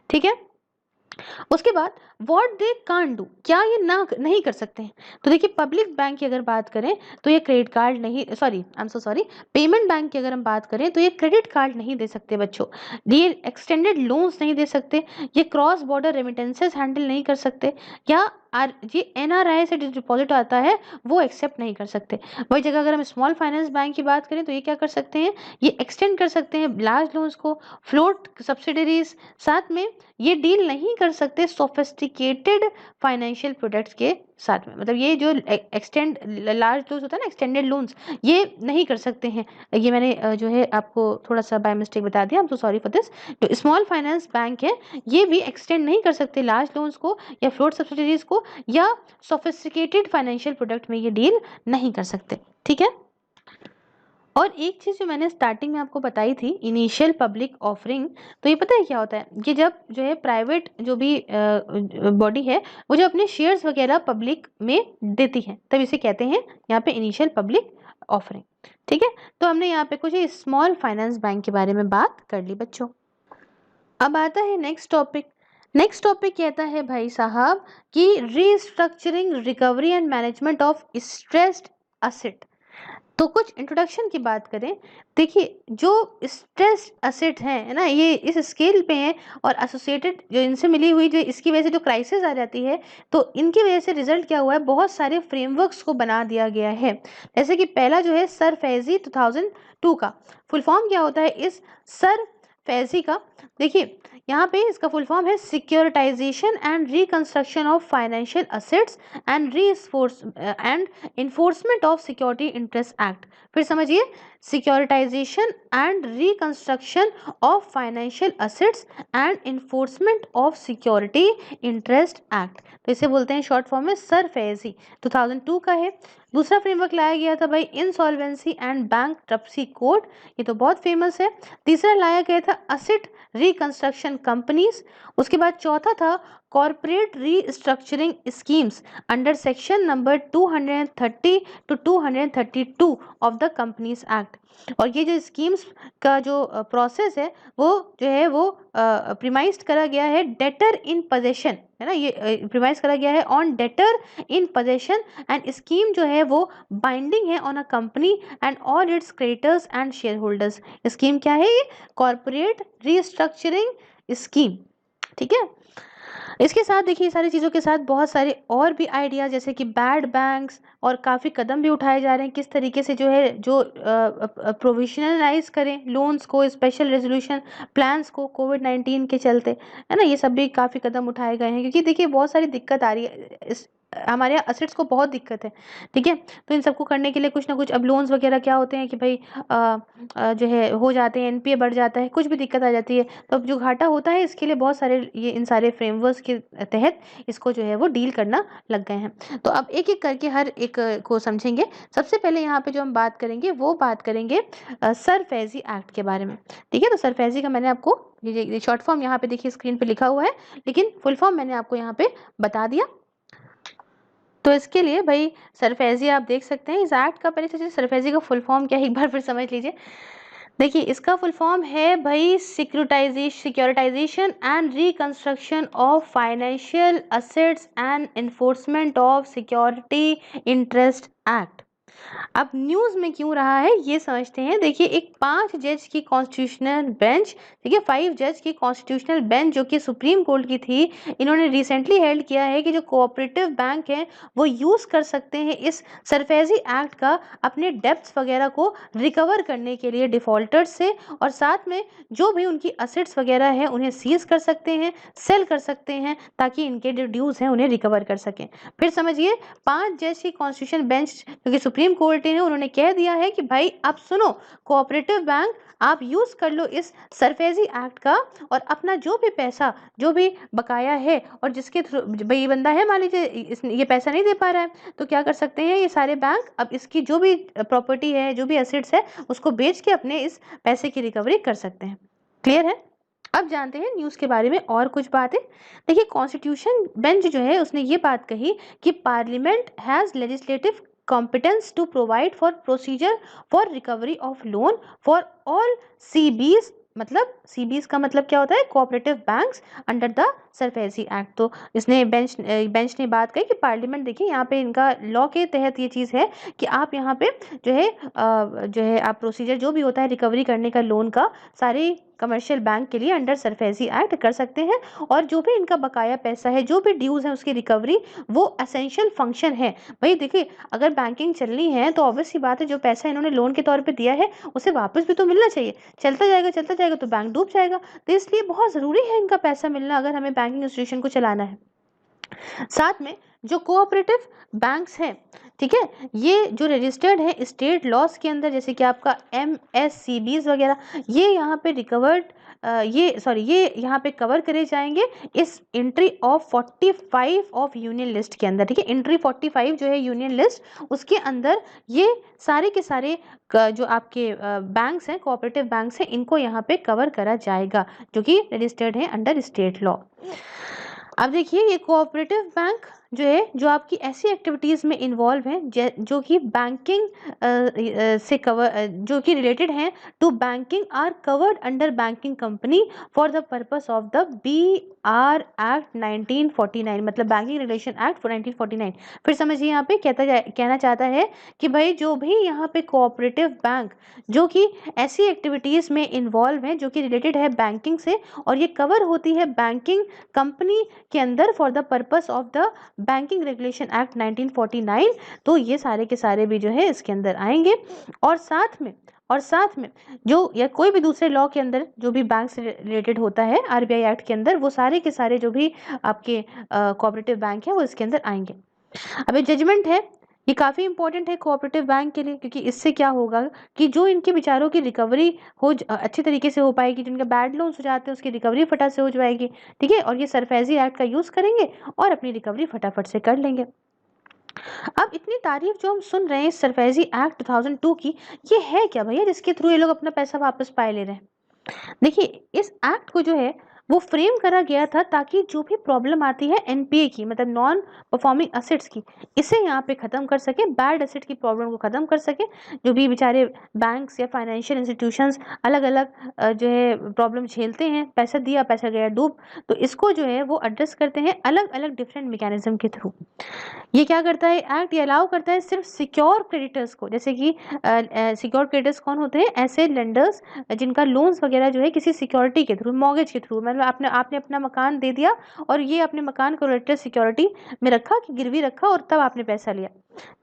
A: ठीक है, उसके बाद व्हाट दे कांट डू, क्या ये ना नहीं कर सकते हैं। तो देखिए पब्लिक बैंक की अगर बात करें तो ये क्रेडिट कार्ड नहीं, sorry I am so sorry, payment bank की अगर हम बात करें तो ये क्रेडिट कार्ड नहीं दे सकते बच्चों, ये एक्सटेंडेड लोन्स नहीं दे सकते, ये क्रॉस बॉर्डर रेमिटेंसेस हैंडल नहीं कर सकते, या ये एनआरआई से जो डिपॉजिट आता है वो एक्सेप्ट नहीं कर सकते। वही जगह अगर हम स्मॉल फाइनेंस बैंक की बात करें तो ये क्या कर सकते हैं, ये एक्सटेंड कर सकते हैं लार्ज लोन्स को, फ्लोट सब्सिडरीज, साथ में ये डील नहीं कर सकते सोफिस्टिकेटेड फाइनेंशियल प्रोडक्ट्स के साथ में, मतलब ये जो एक्सटेंड लार्ज लोन्स होता है ना, एक्सटेंडेड लोन्स, ये नहीं कर सकते हैं। ये मैंने जो है आपको थोड़ा सा बाय मिस्टेक बता दिया, I am so sorry for this. जो स्मॉल फाइनेंस बैंक है ये भी एक्सटेंड नहीं कर सकते लार्ज लोन्स को या फ्लोट सब्सिडीज को, या सोफिस्टिकेटेड फाइनेंशियल प्रोडक्ट में ये डील नहीं कर सकते। ठीक है, और एक चीज़ जो मैंने स्टार्टिंग में आपको बताई थी इनिशियल पब्लिक ऑफरिंग, तो ये पता है क्या होता है, कि जब जो है प्राइवेट जो भी बॉडी है वो जो अपने शेयर्स वगैरह पब्लिक में देती है तब इसे कहते हैं यहाँ पे इनिशियल पब्लिक ऑफरिंग। ठीक है, तो हमने यहाँ पे कुछ स्मॉल फाइनेंस बैंक के बारे में बात कर ली बच्चों। अब आता है नेक्स्ट टॉपिक। नेक्स्ट टॉपिक कहता है भाई साहब कि restructuring recovery and management of stressed asset. तो कुछ इंट्रोडक्शन की बात करें, देखिए जो स्ट्रेस असेट हैं है ना, ये इस स्केल पे हैं और एसोसिएटेड जो इनसे मिली हुई जो इसकी वजह से जो क्राइसिस आ जाती है तो इनकी वजह से रिजल्ट क्या हुआ है, बहुत सारे फ्रेमवर्क्स को बना दिया गया है। जैसे कि पहला जो है सर फैजी 2002 का फुल फॉर्म क्या होता है इस सर फैजी का, देखिए यहाँ पे इसका फुल फॉर्म है securitization and reconstruction of financial assets and and enforcement of security interest act. फिर समझिए, securitization and reconstruction of financial assets and enforcement of security interest act, तो इसे बोलते हैं शॉर्ट फॉर्म में सर फैजी, 2002 का है। दूसरा फ्रेमवर्क लाया गया था भाई इंसॉल्वेंसी एंड बैंकरप्सी कोड, ये तो बहुत फेमस है। तीसरा लाया गया था असेट रिकंस्ट्रक्शन कंपनीज। उसके बाद चौथा था corporate restructuring schemes under section number 230 to 232 of the companies act. और ये जो स्कीम्स का जो प्रोसेस है वो जो है वो प्रिमाइज करा गया है डेटर इन पोजेशन, है ना, ये प्रिमाइज करा गया है on debtor in possession and scheme जो है वो बाइंडिंग है on a company and all it's creditors and share holders. Scheme क्या है ये, कॉर्पोरेट रीस्ट्रक्चरिंग स्कीम। ठीक है, इसके साथ देखिए सारी चीज़ों के साथ बहुत सारे और भी आइडिया जैसे कि बैड बैंक्स और काफ़ी कदम भी उठाए जा रहे हैं किस तरीके से जो है जो प्रोविजनलाइज करें लोन्स को, स्पेशल रेजोल्यूशन प्लान्स को कोविड-19 के चलते, है ना, ये सब भी काफ़ी कदम उठाए गए हैं क्योंकि देखिए बहुत सारी दिक्कत आ रही है हमारे यहाँ असेट्स को बहुत दिक्कत है, ठीक है। तो इन सबको करने के लिए कुछ ना कुछ अब लोन्स वगैरह क्या होते हैं कि भाई जो है हो जाते हैं, एनपीए बढ़ जाता है, कुछ भी दिक्कत आ जाती है, तो अब जो घाटा होता है इसके लिए बहुत सारे ये इन सारे फ्रेमवर्क्स के तहत इसको जो है वो डील करना लग गए हैं। तो अब एक एक करके हर एक को समझेंगे। सबसे पहले यहाँ पे जो हम बात करेंगे वो बात करेंगे सरफेजी एक्ट के बारे में, ठीक है। तो सरफेजी का मैंने आपको ये शॉर्ट फॉर्म यहाँ पे देखिए स्क्रीन पे लिखा हुआ है, लेकिन फुल फॉर्म मैंने आपको यहाँ पे बता दिया। तो इसके लिए भाई सरफेजी आप देख सकते हैं इस एक्ट का, पहले से सरफेजी का फुल फॉर्म क्या है एक बार फिर समझ लीजिए। देखिए इसका फुल फॉर्म है भाई securitization and reconstruction of financial assets and enforcement of security interest act. अब न्यूज में क्यों रहा है ये समझते हैं। देखिए एक 5 जज की कॉन्स्टिट्यूशनल बेंच, ठीक है, 5 जज की कॉन्स्टिट्यूशनल बेंच जो कि सुप्रीम कोर्ट की थी, इन्होंने रिसेंटली हेल्ड किया है कि जो कोऑपरेटिव बैंक हैं वो यूज कर सकते हैं इस सरफेजी एक्ट का अपने डेब्ट्स वगैरह को रिकवर करने के लिए डिफॉल्टर्स से, और साथ में जो भी उनकी असेट्स वगैरह है उन्हें सीज कर सकते हैं, सेल कर सकते हैं, ताकि इनके जो ड्यूज हैं उन्हें रिकवर कर सकें। फिर समझिए 5 जज की कॉन्स्टिट्यूशन बेंच जो कि सुप्रीम कोर्ट है उन्होंने कह दिया है कि भाई आप सुनो, कोऑपरेटिव बैंक आप यूज कर लो इस सरफेजी एक्ट का, और अपना जो भी पैसा जो भी बकाया है और जिसके थ्रू भाई ये बंदा है मान लीजिए ये पैसा नहीं दे पा रहा है, तो क्या कर सकते हैं ये सारे बैंक अब इसकी जो भी प्रॉपर्टी है जो भी एसेट्स है उसको बेच के अपने इस पैसे की रिकवरी कर सकते हैं। क्लियर है। अब जानते हैं न्यूज़ के बारे में और कुछ बातें। देखिए कॉन्स्टिट्यूशन बेंच जो है उसने ये बात कही कि parliament has legislative competence to provide for procedure for recovery of loan for all CBs, मतलब CBs का मतलब क्या होता है, cooperative banks under the SARFAESI act. तो इसने बेंच ने बात कही कि पार्लियामेंट, देखिए यहाँ पे इनका लॉ के तहत ये चीज़ है कि आप यहाँ पे जो है आप प्रोसीजर जो भी होता है रिकवरी करने का लोन का सारे कमर्शियल बैंक के लिए अंडर सरफेजी एक्ट कर सकते हैं, और जो भी इनका बकाया पैसा है जो भी ड्यूज है उसकी रिकवरी वो एसेंशियल फंक्शन है। भाई देखिए अगर बैंकिंग चलनी है तो ऑब्वियस सी बात है जो पैसा इन्होंने लोन के तौर पे दिया है उसे वापस भी तो मिलना चाहिए। चलता जाएगा तो बैंक डूब जाएगा, तो इसलिए बहुत ज़रूरी है इनका पैसा मिलना अगर हमें बैंकिंग इंस्टीट्यूशन को चलाना है। साथ में जो कोऑपरेटिव बैंक्स हैं, ठीक है, ये जो रजिस्टर्ड है स्टेट लॉस के अंदर, जैसे कि आपका MSCBs वगैरह, ये यहाँ पे रिकवर्ड ये यहाँ पे कवर करे जाएंगे इस entry of 45 of union list के अंदर, ठीक है। एंट्री 45 जो है यूनियन लिस्ट उसके अंदर ये सारे के सारे जो आपके बैंक्स हैं कोऑपरेटिव बैंक्स हैं इनको यहाँ पे कवर करा जाएगा जो कि रजिस्टर्ड है अंडर स्टेट लॉ। अब देखिए ये कोऑपरेटिव बैंक जो है जो आपकी ऐसी एक्टिविटीज़ में इन्वॉल्व हैं जो कि बैंकिंग से कवर जो कि रिलेटेड हैं to banking are covered under banking company for the purpose of the BR act 1949, मतलब बैंकिंग रिलेशन एक्ट 1949। फिर समझिए यहाँ पे कहना चाहता है कि भाई जो भी यहाँ पे कोऑपरेटिव बैंक जो कि ऐसी एक्टिविटीज़ में इन्वॉल्व हैं जो कि रिलेटेड है बैंकिंग से और ये कवर होती है बैंकिंग कंपनी के अंदर for the purpose of the banking regulation act 1949, तो ये सारे के सारे भी जो है इसके अंदर आएंगे। और साथ में जो या कोई भी दूसरे लॉ के अंदर जो भी बैंक से रिलेटेड होता है RBI एक्ट के अंदर वो सारे के सारे जो भी आपके कोऑपरेटिव बैंक है वो इसके अंदर आएंगे। अब ये जजमेंट है ये काफ़ी इंपॉर्टेंट है कोऑपरेटिव बैंक के लिए, क्योंकि इससे क्या होगा कि जो इनके बेचारों की रिकवरी अच्छे तरीके से हो पाएगी, जो इनके बैड लोन्स हो जाते हैं उसकी रिकवरी फटाफट से हो जाएगी, ठीक है, और ये सरफेजी एक्ट का यूज़ करेंगे और अपनी रिकवरी फटाफट से कर लेंगे। अब इतनी तारीफ जो हम सुन रहे हैं सरफेजी एक्ट 2002 की, ये है क्या भैया जिसके थ्रू ये लोग अपना पैसा वापस पाए ले रहे हैं। देखिए इस एक्ट को जो है वो फ्रेम करा गया था ताकि जो भी प्रॉब्लम आती है NPA की, मतलब नॉन परफॉर्मिंग असेट्स की, इसे यहाँ पे ख़त्म कर सके, बैड असेट की प्रॉब्लम को ख़त्म कर सके। जो भी बेचारे बैंक्स या फाइनेंशियल इंस्टीट्यूशंस अलग अलग जो है प्रॉब्लम झेलते हैं, पैसा दिया पैसा गया डूब, तो इसको जो है वो एड्रेस करते हैं अलग अलग डिफरेंट मैकेनिज्म के थ्रू। ये क्या करता है एक्ट, ये अलाउ करता है सिर्फ सिक्योर क्रेडिटर्स को, जैसे कि सिक्योर क्रेडिटर्स कौन होते हैं, ऐसे लेंडर्स जिनका लोन्स वगैरह जो है किसी सिक्योरिटी के थ्रू, मॉर्गेज के थ्रू, मतलब आपने अपना मकान दे दिया और ये अपने मकान को कोलैटरल सिक्योरिटी में रखा कि गिरवी रखा और तब आपने पैसा लिया,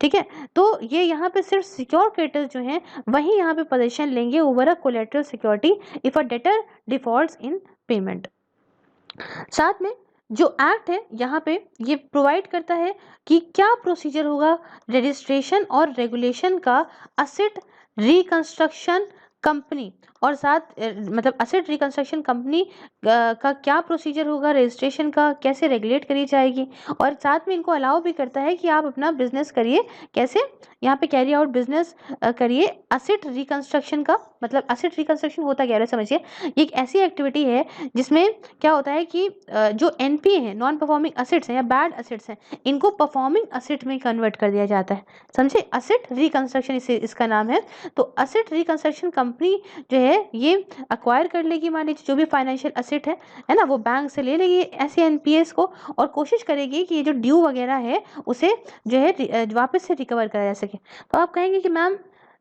A: ठीक है। तो ये यहाँ पे सिर्फ सिक्योर क्रेडिटर्स जो हैं वही यहाँ पे पोजीशन लेंगे over a collateral security if a debtor defaults in payment. साथ में जो एक्ट है यहाँ पे ये प्रोवाइड करता है कि क्या प्रोसीजर होगा रजिस्ट्रेशन और रेगुलेशन का असेट रिकंस्ट्रक्शन कंपनी, और साथ मतलब असेट रिकंस्ट्रक्शन कंपनी का क्या प्रोसीजर होगा रजिस्ट्रेशन का, कैसे रेगुलेट करी जाएगी, और साथ में इनको अलाउ भी करता है कि आप अपना बिजनेस करिए, कैसे यहाँ पे कैरी आउट बिजनेस करिए असेट रिकंस्ट्रक्शन का। मतलब असेट रिकंस्ट्रक्शन होता क्या है समझिए, ये एक ऐसी एक्टिविटी है जिसमें क्या होता है कि जो एनपीए है, नॉन परफॉर्मिंग असेट्स हैं या बैड असेट्स हैं, इनको परफॉर्मिंग असेट में कन्वर्ट कर दिया जाता है। समझे, असेट रिकंस्ट्रक्शन इसे इसका नाम है। तो असेट रिकंस्ट्रक्शन कंपनी जो है ये अक्वायर कर लेगी, मान लीजिए जो भी फाइनेंशियल असेट है ना, वो बैंक से ले लेगी ऐसे एनपीएस को, और कोशिश करेगी कि ये जो ड्यू वगैरह है उसे जो है वापस से रिकवर कराया जा सके। तो आप कहेंगे कि मैम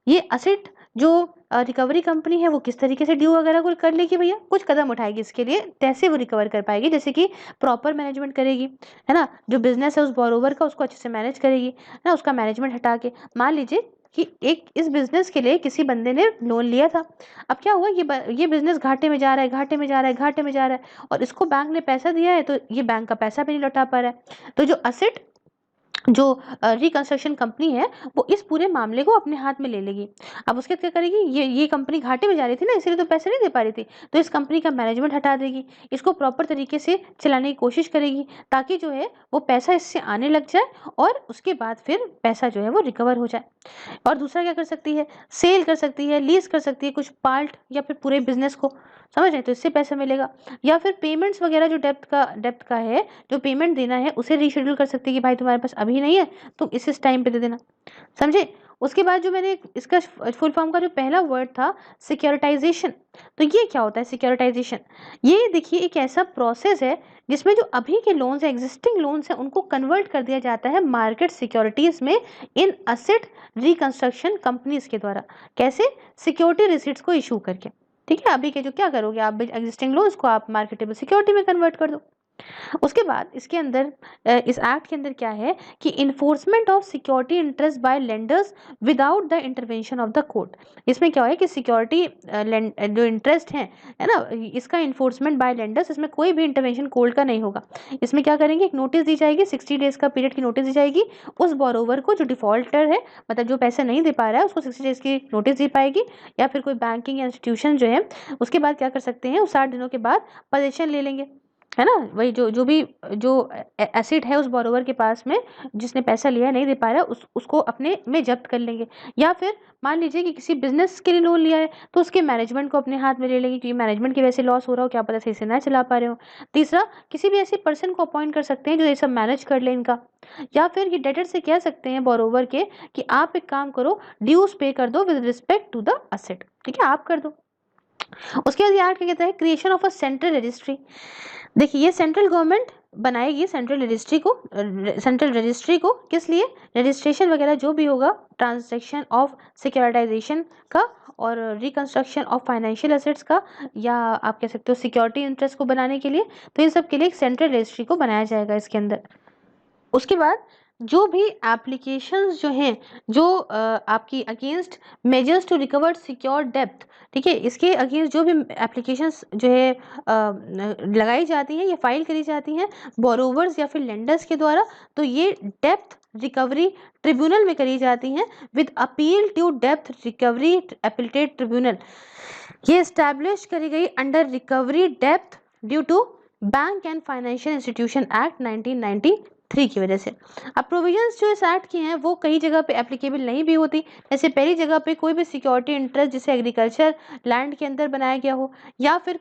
A: ये असेट जो रिकवरी कंपनी है वो किस तरीके से ड्यू वगैरह को कर लेगी, भैया कुछ कदम उठाएगी इसके लिए, कैसे वो रिकवर कर पाएगी, जैसे कि प्रॉपर मैनेजमेंट करेगी, है ना, जो बिजनेस है उस बोरोवर का उसको अच्छे से मैनेज करेगी, है ना, उसका मैनेजमेंट हटा के। मान लीजिए कि एक इस बिजनेस के लिए किसी बंदे ने लोन लिया था, अब क्या हुआ ये बिजनेस घाटे में जा रहा है, घाटे में जा रहा है, घाटे में जा रहा है, और इसको बैंक ने पैसा दिया है तो ये बैंक का पैसा भी नहीं लौटा पा रहा है। तो जो असेट जो रिकंस्ट्रक्शन कंपनी है वो इस पूरे मामले को अपने हाथ में ले लेगी। अब उसके बाद क्या करेगी, ये कंपनी घाटे में जा रही थी ना, इसीलिए तो पैसे नहीं दे पा रही थी, तो इस कंपनी का मैनेजमेंट हटा देगी, इसको प्रॉपर तरीके से चलाने की कोशिश करेगी, ताकि जो है वो पैसा इससे आने लग जाए और उसके बाद फिर पैसा जो है वो रिकवर हो जाए। और दूसरा क्या कर सकती है, सेल कर सकती है, लीज कर सकती है कुछ पार्ट या फिर पूरे बिजनेस को, समझ रहे हैं, तो इससे पैसा मिलेगा। या फिर पेमेंट्स वगैरह जो डेप्थ का है, जो पेमेंट देना है उसे रीशेड्यूल कर सकती है कि भाई तुम्हारे पास अभी नहीं है, तुम इस टाइम पे दे देना, समझे। उसके बाद जो मैंने इसका फुल फॉर्म का जो पहला वर्ड था सिक्योरिटाइजेशन, तो ये क्या होता है सिक्योरिटाइजेशन, ये देखिए एक ऐसा प्रोसेस है जिसमें जो अभी के लोन्स है, एग्जिस्टिंग लोन्स है, उनको कन्वर्ट कर दिया जाता है मार्केट सिक्योरिटीज में इन असेट रिकंस्ट्रक्शन कंपनीज के द्वारा। कैसे, सिक्योरिटी रिसीट्स को इशू करके, ठीक है। अभी के जो क्या करोगे आप, एग्जिस्टिंग लोन्स को आप मार्केटेबल सिक्योरिटी में कन्वर्ट कर दो। उसके बाद इसके अंदर इस एक्ट के अंदर क्या है कि enforcement of security interest by lenders without the intervention of the court. इसमें क्या है कि सिक्योरिटी जो इंटरेस्ट है ना, इसका इन्फोर्समेंट बाय लेंडर्स, इसमें कोई भी इंटरवेंशन कोर्ट का नहीं होगा। इसमें क्या करेंगे, एक नोटिस दी जाएगी, 60 डेज का पीरियड की नोटिस दी जाएगी उस बोरोवर को जो डिफॉल्टर है, मतलब जो पैसे नहीं दे पा रहा है उसको 60 डेज की नोटिस दी पाएगी, या फिर कोई बैंकिंग इंस्टीट्यूशन जो है उसके बाद क्या कर सकते हैं, उस 60 दिनों के बाद पोजीशन ले लेंगे, है ना, वही जो भी जो एसेट है उस बोरोवर के पास में जिसने पैसा लिया है नहीं दे पा रहा है उसको अपने में जब्त कर लेंगे। या फिर मान लीजिए कि किसी बिजनेस के लिए लोन लिया है तो उसके मैनेजमेंट को अपने हाथ में ले लेंगे, क्योंकि मैनेजमेंट की वजह से लॉस हो रहा हो, क्या पता सही से ना चला पा रहे हो। तीसरा, किसी भी ऐसे पर्सन को अपॉइंट कर सकते हैं जो ये सब मैनेज कर ले इनका। या फिर ये डेटर से कह सकते हैं बोरोवर के कि आप एक काम करो, ड्यूज पे कर दो with respect to the asset, ठीक है, आप कर दो। उसके बाद यार क्या कहता है, creation of a central registry. देखिए ये सेंट्रल गवर्नमेंट बनाएगी सेंट्रल रजिस्ट्री को किस लिए, रजिस्ट्रेशन वगैरह जो भी होगा ट्रांजैक्शन ऑफ सिक्योरिटाइजेशन का और रिकंस्ट्रक्शन ऑफ फाइनेंशियल एसेट्स का, या आप कह सकते हो सिक्योरिटी इंटरेस्ट को बनाने के लिए, तो इन सब के लिए एक सेंट्रल रजिस्ट्री को बनाया जाएगा इसके अंदर। उसके बाद जो भी एप्लीकेशंस जो हैं जो आपकी against measures to recover secure डेप्थ, ठीक है, इसके अगेंस्ट जो भी एप्लीकेशंस जो है लगाई जाती हैं या फाइल करी जाती हैं बोरोवर्स या फिर लेंडर्स के द्वारा, तो ये डेप्थ रिकवरी ट्रिब्यूनल में करी जाती हैं विद अपील टू डेप्थ रिकवरी अपीलेट ट्रिब्यूनल। ये एस्टैब्लिश करी गई अंडर रिकवरी डेप्थ due to bank and financial institution act 1993 की वजह से। अब प्रोविजंस जो इस एक्ट की हैं वो कई जगह पे एप्लीकेबल नहीं भी होती। जैसे पहली जगह पे कोई भी सिक्योरिटी इंटरेस्ट जिसे एग्रीकल्चर लैंड के अंदर बनाया गया हो, या फिर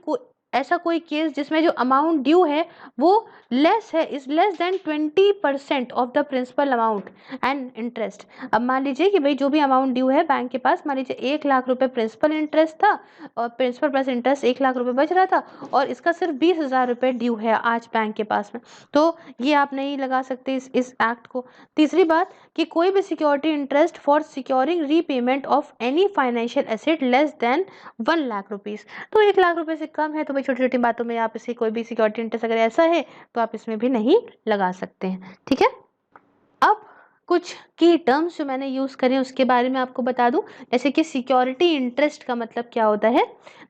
A: ऐसा कोई केस जिसमें जो अमाउंट ड्यू है वो लेस है, is less than 20% of the principal amount and interest. अब मान लीजिए कि भाई जो भी अमाउंट ड्यू है बैंक के पास, मान लीजिए 1 लाख रुपए प्रिंसिपल इंटरेस्ट था और प्रिंसिपल प्लस इंटरेस्ट 1 लाख रुपए बच रहा था, और इसका सिर्फ 20,000 रुपये ड्यू है आज बैंक के पास में, तो ये आप नहीं लगा सकते इस एक्ट को। तीसरी बात कि कोई भी security interest for securing repayment of any financial asset less than 1 lakh rupees, तो 1 लाख रुपए से कम है तो भाई छोटी छोटी बातों में आप इसे कोई भी सिक्योरिटी इंटरेस्ट अगर ऐसा है तो आप इसमें भी नहीं लगा सकते हैं, ठीक है। अब कुछ की टर्म्स जो मैंने यूज़ करे उसके बारे में आपको बता दूं, जैसे कि सिक्योरिटी इंटरेस्ट का मतलब क्या होता है।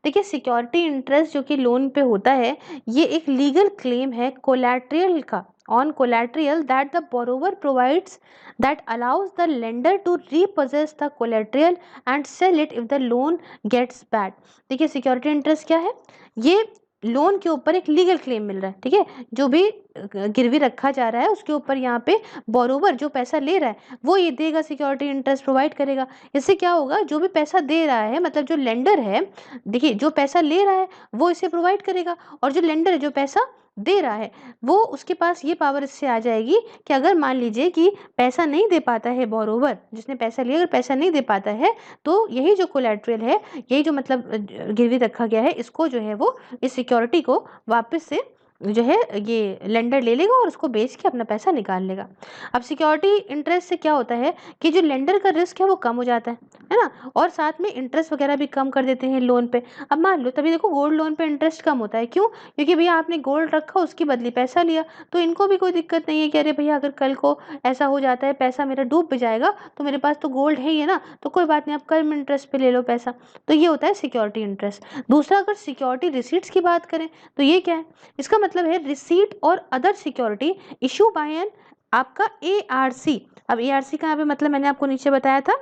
A: देखिए, सिक्योरिटी इंटरेस्ट जो कि लोन पे होता है, ये एक लीगल क्लेम है कोलैटरल का, on collateral that the borrower provides that allows the lender to repossess the collateral and sell it if the loan gets bad। देखिए, सिक्योरिटी इंटरेस्ट क्या है, ये लोन के ऊपर एक लीगल क्लेम मिल रहा है, ठीक है, जो भी गिरवी रखा जा रहा है उसके ऊपर यहाँ पे बोरोवर जो पैसा ले रहा है वो ये देगा, सिक्योरिटी इंटरेस्ट प्रोवाइड करेगा। इससे क्या होगा, जो भी पैसा दे रहा है, मतलब जो लेंडर है, देखिए जो पैसा ले रहा है वो इसे प्रोवाइड करेगा, और जो लेंडर है जो पैसा दे रहा है वो, उसके पास ये पावर इससे आ जाएगी कि अगर मान लीजिए कि पैसा नहीं दे पाता है बोरोवर, जिसने पैसा लिया, अगर पैसा नहीं दे पाता है तो यही जो कोलैटरल है, यही जो मतलब गिरवी रखा गया है, इसको जो है वो इस सिक्योरिटी को वापस से जो है ये लेंडर ले लेगा और उसको बेच के अपना पैसा निकाल लेगा। अब सिक्योरिटी इंटरेस्ट से क्या होता है कि जो लेंडर का रिस्क है वो कम हो जाता है ना, और साथ में इंटरेस्ट वगैरह भी कम कर देते हैं लोन पे। अब मान लो, तभी देखो गोल्ड लोन पे इंटरेस्ट कम होता है, क्यों? क्योंकि भैया आपने गोल्ड रखा, उसकी बदली पैसा लिया, तो इनको भी कोई दिक्कत नहीं है कि अरे भैया अगर कल को ऐसा हो जाता है, पैसा मेरा डूब भी जाएगा, तो मेरे पास तो गोल्ड है ही है ना, तो कोई बात नहीं, आप कल में इंटरेस्ट पे ले लो पैसा। तो ये होता है सिक्योरिटी इंटरेस्ट। दूसरा, अगर सिक्योरिटी रिसीट्स की बात करें तो ये क्या है, इसका मतलब है रिसीट और other security issue by an आपका ARC। अब ARC का यहाँ पे मतलब मैंने आपको नीचे बताया था,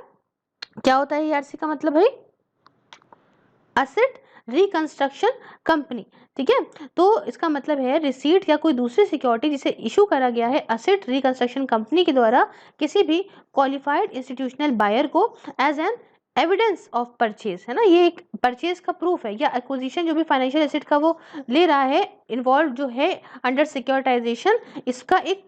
A: क्या होता है ARC का मतलब है असेट रिकंस्ट्रक्शन कंपनी, ठीक है। तो इसका मतलब है रिसीट या कोई दूसरी सिक्योरिटी जिसे इशू करा गया है असेट रिकंस्ट्रक्शन कंपनी के द्वारा किसी भी क्वालिफाइड इंस्टीट्यूशनल बायर को as an evidence of purchase, है ना, ये एक परचेज का प्रूफ है, या एक्विजिशन जो भी फाइनेंशियल एसेट का वो ले रहा है इन्वॉल्व जो है अंडर सिक्योरिटाइजेशन, इसका एक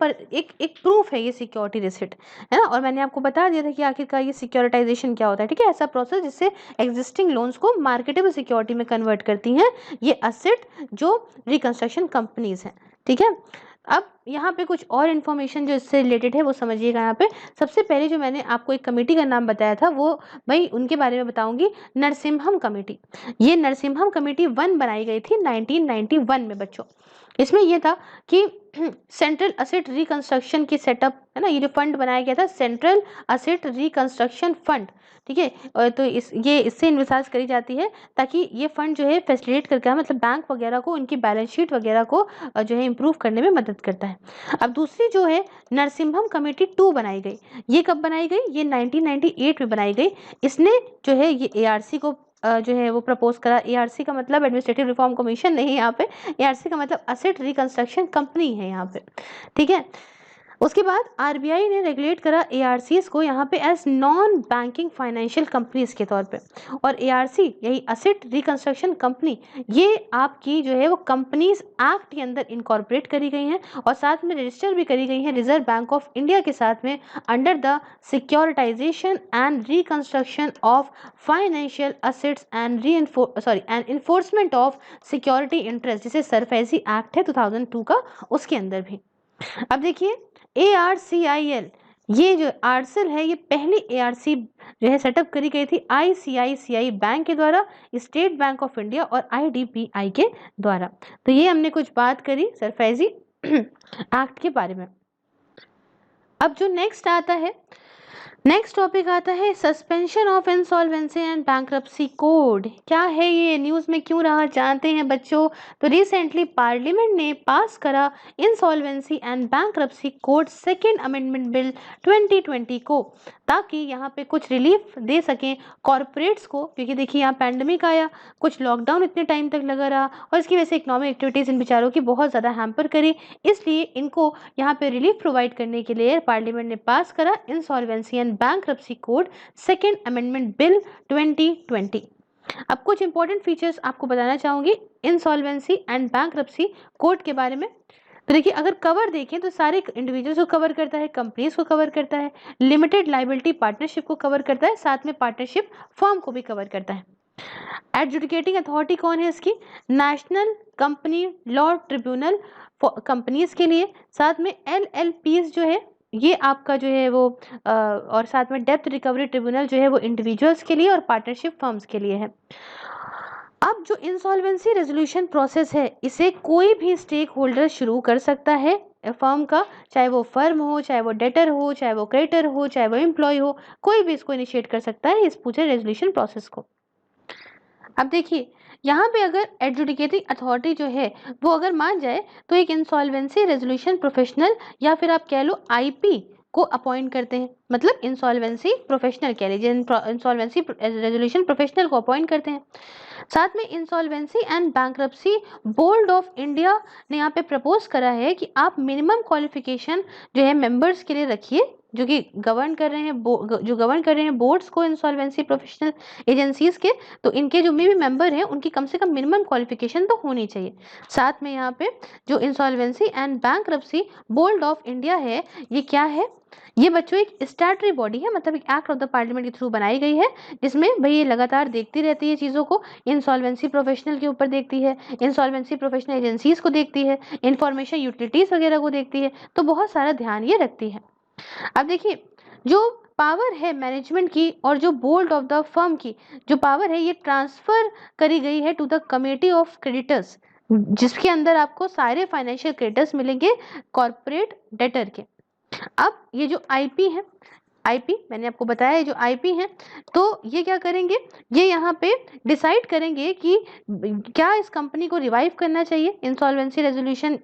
A: प्रूफ है ये सिक्योरिटी रिसिट, है ना। और मैंने आपको बता दिया था कि आखिरकार ये सिक्योरिटाइजेशन क्या होता है, ठीक है, ऐसा प्रोसेस जिससे एग्जिस्टिंग लोन्स को मार्केटेबल सिक्योरिटी में कन्वर्ट करती हैं ये असेट जो रिकंस्ट्रक्शन कंपनीज हैं, ठीक है। अब यहाँ पे कुछ और इन्फॉर्मेशन जो इससे रिलेटेड है वो समझिएगा। यहाँ पे सबसे पहले जो मैंने आपको एक कमेटी का नाम बताया था वो भाई उनके बारे में बताऊंगी, नरसिम्हम कमेटी। ये नरसिम्हम कमेटी 1 बनाई गई थी 1991 में बच्चों। इसमें ये था कि सेंट्रल असेट रिकंस्ट्रक्शन की सेटअप, है ना, ये जो फंड बनाया गया था सेंट्रल असेट रिकंस्ट्रक्शन फंड, ठीक है, तो इससे इन्वेस्ट करी जाती है ताकि ये फंड जो है फैसिलिटेट करके, मतलब बैंक वगैरह को उनकी बैलेंस शीट वगैरह को जो है इम्प्रूव करने में मदद करता है। अब दूसरी जो है नरसिम्हम कमेटी 2 बनाई गई। ये कब बनाई गई? ये 1998 में बनाई गई। इसने जो है ये ARC को जो है वो प्रपोज करा। ARC का मतलब एडमिनिस्ट्रेटिव रिफॉर्म कमीशन नहीं है यहाँ पे, ARC का मतलब असेट रिकंस्ट्रक्शन कंपनी है यहाँ पे, ठीक है। उसके बाद RBI ने रेगुलेट करा ARCs को यहाँ पे as non banking financial companies के तौर पे, और ARC यही असेट रिकंस्ट्रक्शन कंपनी ये आपकी जो है वो कंपनीज एक्ट के अंदर इनकॉर्पोरेट करी गई हैं और साथ में रजिस्टर भी करी गई हैं रिजर्व बैंक ऑफ इंडिया के साथ में under the securitization and reconstruction of financial assets and and enforcement of security interest, जिसे सरफेसी एक्ट है 2002 का, उसके अंदर भी। अब देखिए ARCIL, ये जो आरसेल है ये पहली ARC जो है सेटअप करी गई थी ICICI बैंक के द्वारा, स्टेट बैंक ऑफ इंडिया और IDBI के द्वारा। तो ये हमने कुछ बात करी सरफेसी एक्ट के बारे में। अब जो नेक्स्ट टॉपिक आता है suspension of insolvency and bankruptcy code. क्या है ये, न्यूज़ में क्यों रहा, जानते हैं बच्चों। तो रिसेंटली पार्लियामेंट ने पास करा insolvency and bankruptcy code second amendment bill 2020 को, ताकि यहाँ पे कुछ रिलीफ दे सकें कॉरपोरेट्स को, क्योंकि देखिए यहाँ पैंडमिक आया, कुछ लॉकडाउन इतने टाइम तक लगा रहा और इसकी वजह से इकोनॉमिक एक्टिविटीज़ इन बेचारों की बहुत ज़्यादा हैम्पर करी, इसलिए इनको यहाँ पे रिलीफ प्रोवाइड करने के लिए पार्लियामेंट ने पास करा insolvency and bankruptcy code second amendment bill 2020। अब कुछ इंपॉर्टेंट फीचर्स आपको बताना चाहूंगी इंसॉल्वेंसी एंड बैंक्रप्सी कोड के बारे में। तो देखिए अगर कवर देखें तो सारे इंडिविजुअल्स को कवर करता है, कंपनीज को कवर करता है, लिमिटेड लायबिलिटी पार्टनरशिप को कवर करता है, साथ में पार्टनरशिप फर्म को भी कवर करता है। एडजुडिकेटिंग अथॉरिटी कौन है इसकी? National company law tribunal companies के लिए, साथ में LLPs जो है ये आपका जो है वो और साथ में डेप्थ रिकवरी ट्रिब्यूनल जो है वो इंडिविजुअल्स के लिए और पार्टनरशिप फर्म्स के लिए है। अब जो इंसॉल्वेंसी रेजोल्यूशन प्रोसेस है इसे कोई भी स्टेक होल्डर शुरू कर सकता है, फर्म का, चाहे वो फर्म हो, चाहे वो डेटर हो, चाहे वो क्रेडिटर हो, चाहे वो एम्प्लॉय हो, कोई भी इसको इनिशिएट कर सकता है इस पूरे रेजोल्यूशन प्रोसेस को। अब देखिए यहाँ पे अगर एडजुडिकेटिंग अथॉरिटी जो है वो अगर मान जाए तो एक इंसॉल्वेंसी रेजोल्यूशन प्रोफेशनल या फिर आप कह लो आईपी को अपॉइंट करते हैं, मतलब इंसॉल्वेंसी प्रोफेशनल कह लीजिए, इंसॉल्वेंसी रेजोल्यूशन प्रोफेशनल को अपॉइंट करते हैं। साथ में insolvency and bankruptcy board of India ने यहाँ पे प्रपोज करा है कि आप मिनिमम क्वालिफिकेशन जो है मेंबर्स के लिए रखिए, जो कि गवर्न कर रहे हैं, जो गवर्न कर रहे हैं बोर्ड्स को, इंसॉल्वेंसी प्रोफेशनल एजेंसीज के, तो इनके जो भी मेंबर हैं उनकी कम से कम मिनिमम क्वालिफिकेशन तो होनी चाहिए। साथ में यहाँ पे जो insolvency and bankruptcy board of India है, ये क्या है, ये बच्चों एक स्टैट्यूटरी बॉडी है, मतलब एक एक्ट ऑफ द पार्लियामेंट के थ्रू बनाई गई है, जिसमें भाई ये लगातार देखती रहती है चीज़ों को, इंसॉल्वेंसी प्रोफेशनल के ऊपर देखती है, इंसॉल्वेंसी प्रोफेशनल एजेंसीज को देखती है, इंफॉर्मेशन यूटिलिटीज वगैरह को देखती है, तो बहुत सारा ध्यान ये रखती है। अब देखिए जो पावर है मैनेजमेंट की और जो बोर्ड ऑफ द फर्म की जो पावर है, ये ट्रांसफर करी गई है to the committee of creditors, जिसके अंदर आपको सारे फाइनेंशियल क्रेडिटर्स मिलेंगे कॉर्पोरेट डेटर के। अब ये जो आईपी है, आईपी मैंने आपको बताया, जो आईपी है तो ये क्या करेंगे, ये यहाँ पे डिसाइड करेंगे कि क्या इस कंपनी को रिवाइव करना चाहिए, इंसॉल्वेंसी रेजोल्यूशन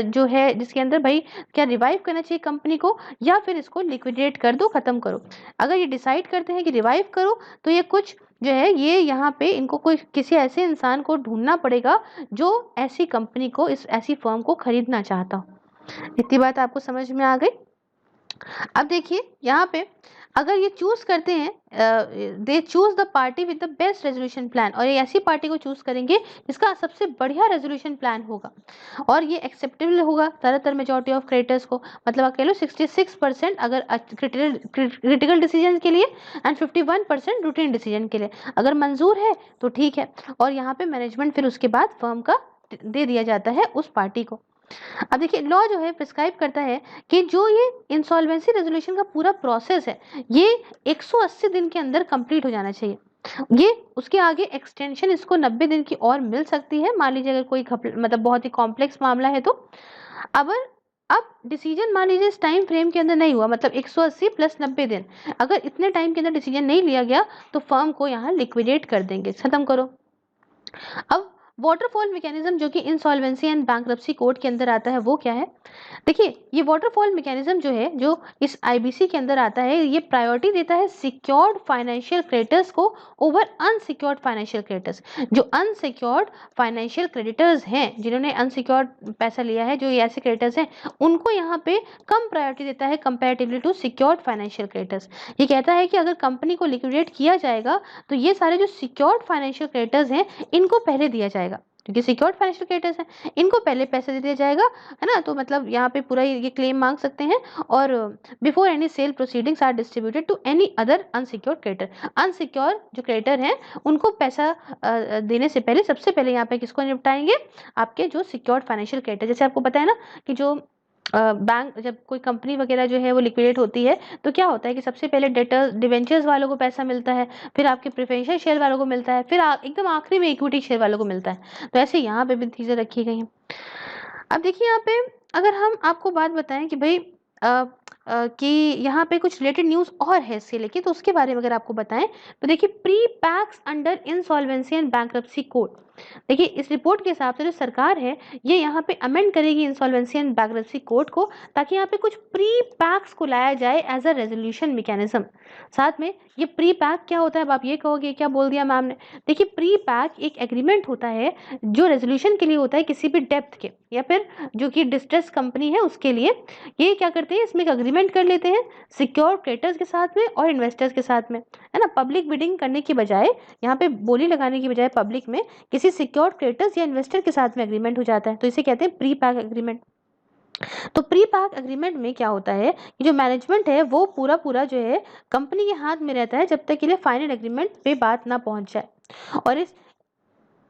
A: जो है जिसके अंदर भाई क्या रिवाइव करना चाहिए कंपनी को, या फिर इसको लिक्विडेट कर दो, खत्म करो। अगर ये डिसाइड करते हैं कि रिवाइव करो, तो ये कुछ जो है ये यहाँ पे इनको कोई किसी ऐसे इंसान को ढूंढना पड़ेगा जो ऐसी कंपनी को, इस ऐसी फर्म को खरीदना चाहता हो। इतनी बात आपको समझ में आ गई। अब देखिए यहाँ पे अगर ये चूज करते हैं, they choose the party with the best resolution plan, और ये ऐसी पार्टी को चूज करेंगे जिसका सबसे बढ़िया रेजोल्यूशन प्लान होगा और ये एक्सेप्टेबल होगा ज़्यादातर मेजॉरिटी ऑफ क्रेडिटर्स को, मतलब आप कह लो 66% अगर क्रिटिकल डिसीजन के लिए एंड 51% रूटीन डिसीजन के लिए अगर मंजूर है तो ठीक है, और यहाँ पे मैनेजमेंट फिर उसके बाद फर्म का दे दिया जाता है उस पार्टी को। अब देखिए लॉ जो है प्रिस्क्राइब करता है कि जो ये इंसॉल्वेंसी रेजोल्यूशन का पूरा प्रोसेस है ये 180 दिन के अंदर कंप्लीट हो जाना चाहिए। ये उसके आगे एक्सटेंशन इसको 90 दिन की और मिल सकती है, मान लीजिए अगर कोई मतलब बहुत ही कॉम्प्लेक्स मामला है तो। अब डिसीजन मान लीजिए इस टाइम फ्रेम के अंदर नहीं हुआ, मतलब 180 प्लस 90 दिन, अगर इतने टाइम के अंदर डिसीजन नहीं लिया गया तो फर्म को यहाँ लिक्विडेट कर देंगे, खत्म करो। अब वाटरफॉल मैकेनिज्म जो कि इंसॉल्वेंसी एंड बैंक्रप्सी कोड के अंदर आता है वो क्या है, देखिए ये वाटरफॉल मैकेनिज्म जो है जो इस आईबीसी के अंदर आता है, ये प्रायोरिटी देता है सिक्योर्ड फाइनेंशियल क्रेडिटर्स को ओवर अनसिक्योर्ड फाइनेंशियल क्रेडिटर्स। जो अनसिक्योर्ड फाइनेंशियल क्रेडिटर्स हैं, जिन्होंने अनसिक्योर्ड पैसा लिया है, जो ये ऐसे क्रेडिटर्स हैं, उनको यहाँ पे कम प्रायोरिटी देता है comparatively to secured financial creditors. ये कहता है कि अगर कंपनी को लिक्विडेट किया जाएगा तो ये सारे जो सिक्योर्ड फाइनेंशियल क्रेडिटर्स हैं इनको पहले दिया जाएगा, क्योंकि सिक्योर्ड फाइनेंशियल क्रेडिटर्स हैं, इनको पहले पैसे दे दिया जाएगा, है ना। तो मतलब यहाँ पे पूरा ये क्लेम मांग सकते हैं, और before any sale proceedings are distributed to any other unsecured creditor. Unsecured जो क्रेडिटर हैं उनको पैसा देने से पहले सबसे पहले यहाँ पे किसको निपटाएंगे, आपके जो सिक्योर्ड फाइनेंशियल क्रेडिटर। जैसे आपको पता है ना कि जो बैंक, जब कोई कंपनी वगैरह जो है वो लिक्विडेट होती है तो क्या होता है कि सबसे पहले डेटर्स डिवेंचर्स वालों को पैसा मिलता है, फिर आपके प्रेफरेंशियल शेयर वालों को मिलता है, फिर एकदम आखिरी में इक्विटी शेयर वालों को मिलता है। तो ऐसे यहाँ पे भी चीज़ें रखी गई हैं। अब देखिए यहाँ पे अगर हम आपको बात बताएं कि भाई कि यहाँ पे कुछ रिलेटेड न्यूज़ और है इससे लेके, तो उसके बारे में अगर आपको बताएं तो देखिए pre PACS under insolvency and bankruptcy code. देखिए इस रिपोर्ट के हिसाब से जो सरकार है ये यहाँ पे अमेंड करेगी इंसॉल्वेंसी एंड बैंक्रप्सी कोड को, ताकि यहाँ पे कुछ प्री पैक्स को लाया जाए एज अ रेजोल्यूशन मैकेनिज्म। साथ में ये प्री पैक क्या होता है, अब आप ये कहोगे क्या बोल दिया मैम ने। देखिए प्री पैक एक एग्रीमेंट होता है जो रेजोल्यूशन के लिए होता है, किसी भी डेप्थ के या फिर जो कि डिस्ट्रेस कंपनी है उसके लिए। ये क्या करते हैं, इसमें एक अग्रीमेंट कर लेते हैं सिक्योर क्रेडिटर्स के साथ में और इन्वेस्टर्स के साथ में, है ना। पब्लिक बिडिंग करने की बजाय, यहाँ पे बोली लगाने की बजाय पब्लिक में किसी सिक्योर क्रेडिटर्स या इन्वेस्टर के साथ में एग्रीमेंट हो जाता है, तो इसे कहते हैं प्री पैक एग्रीमेंट। तो प्री पैक एग्रीमेंट में क्या होता है कि जो मैनेजमेंट है वो पूरा जो है कंपनी के हाथ में रहता है जब तक के लिए फाइनल एग्रीमेंट पे बात ना पहुंच जाए। और इस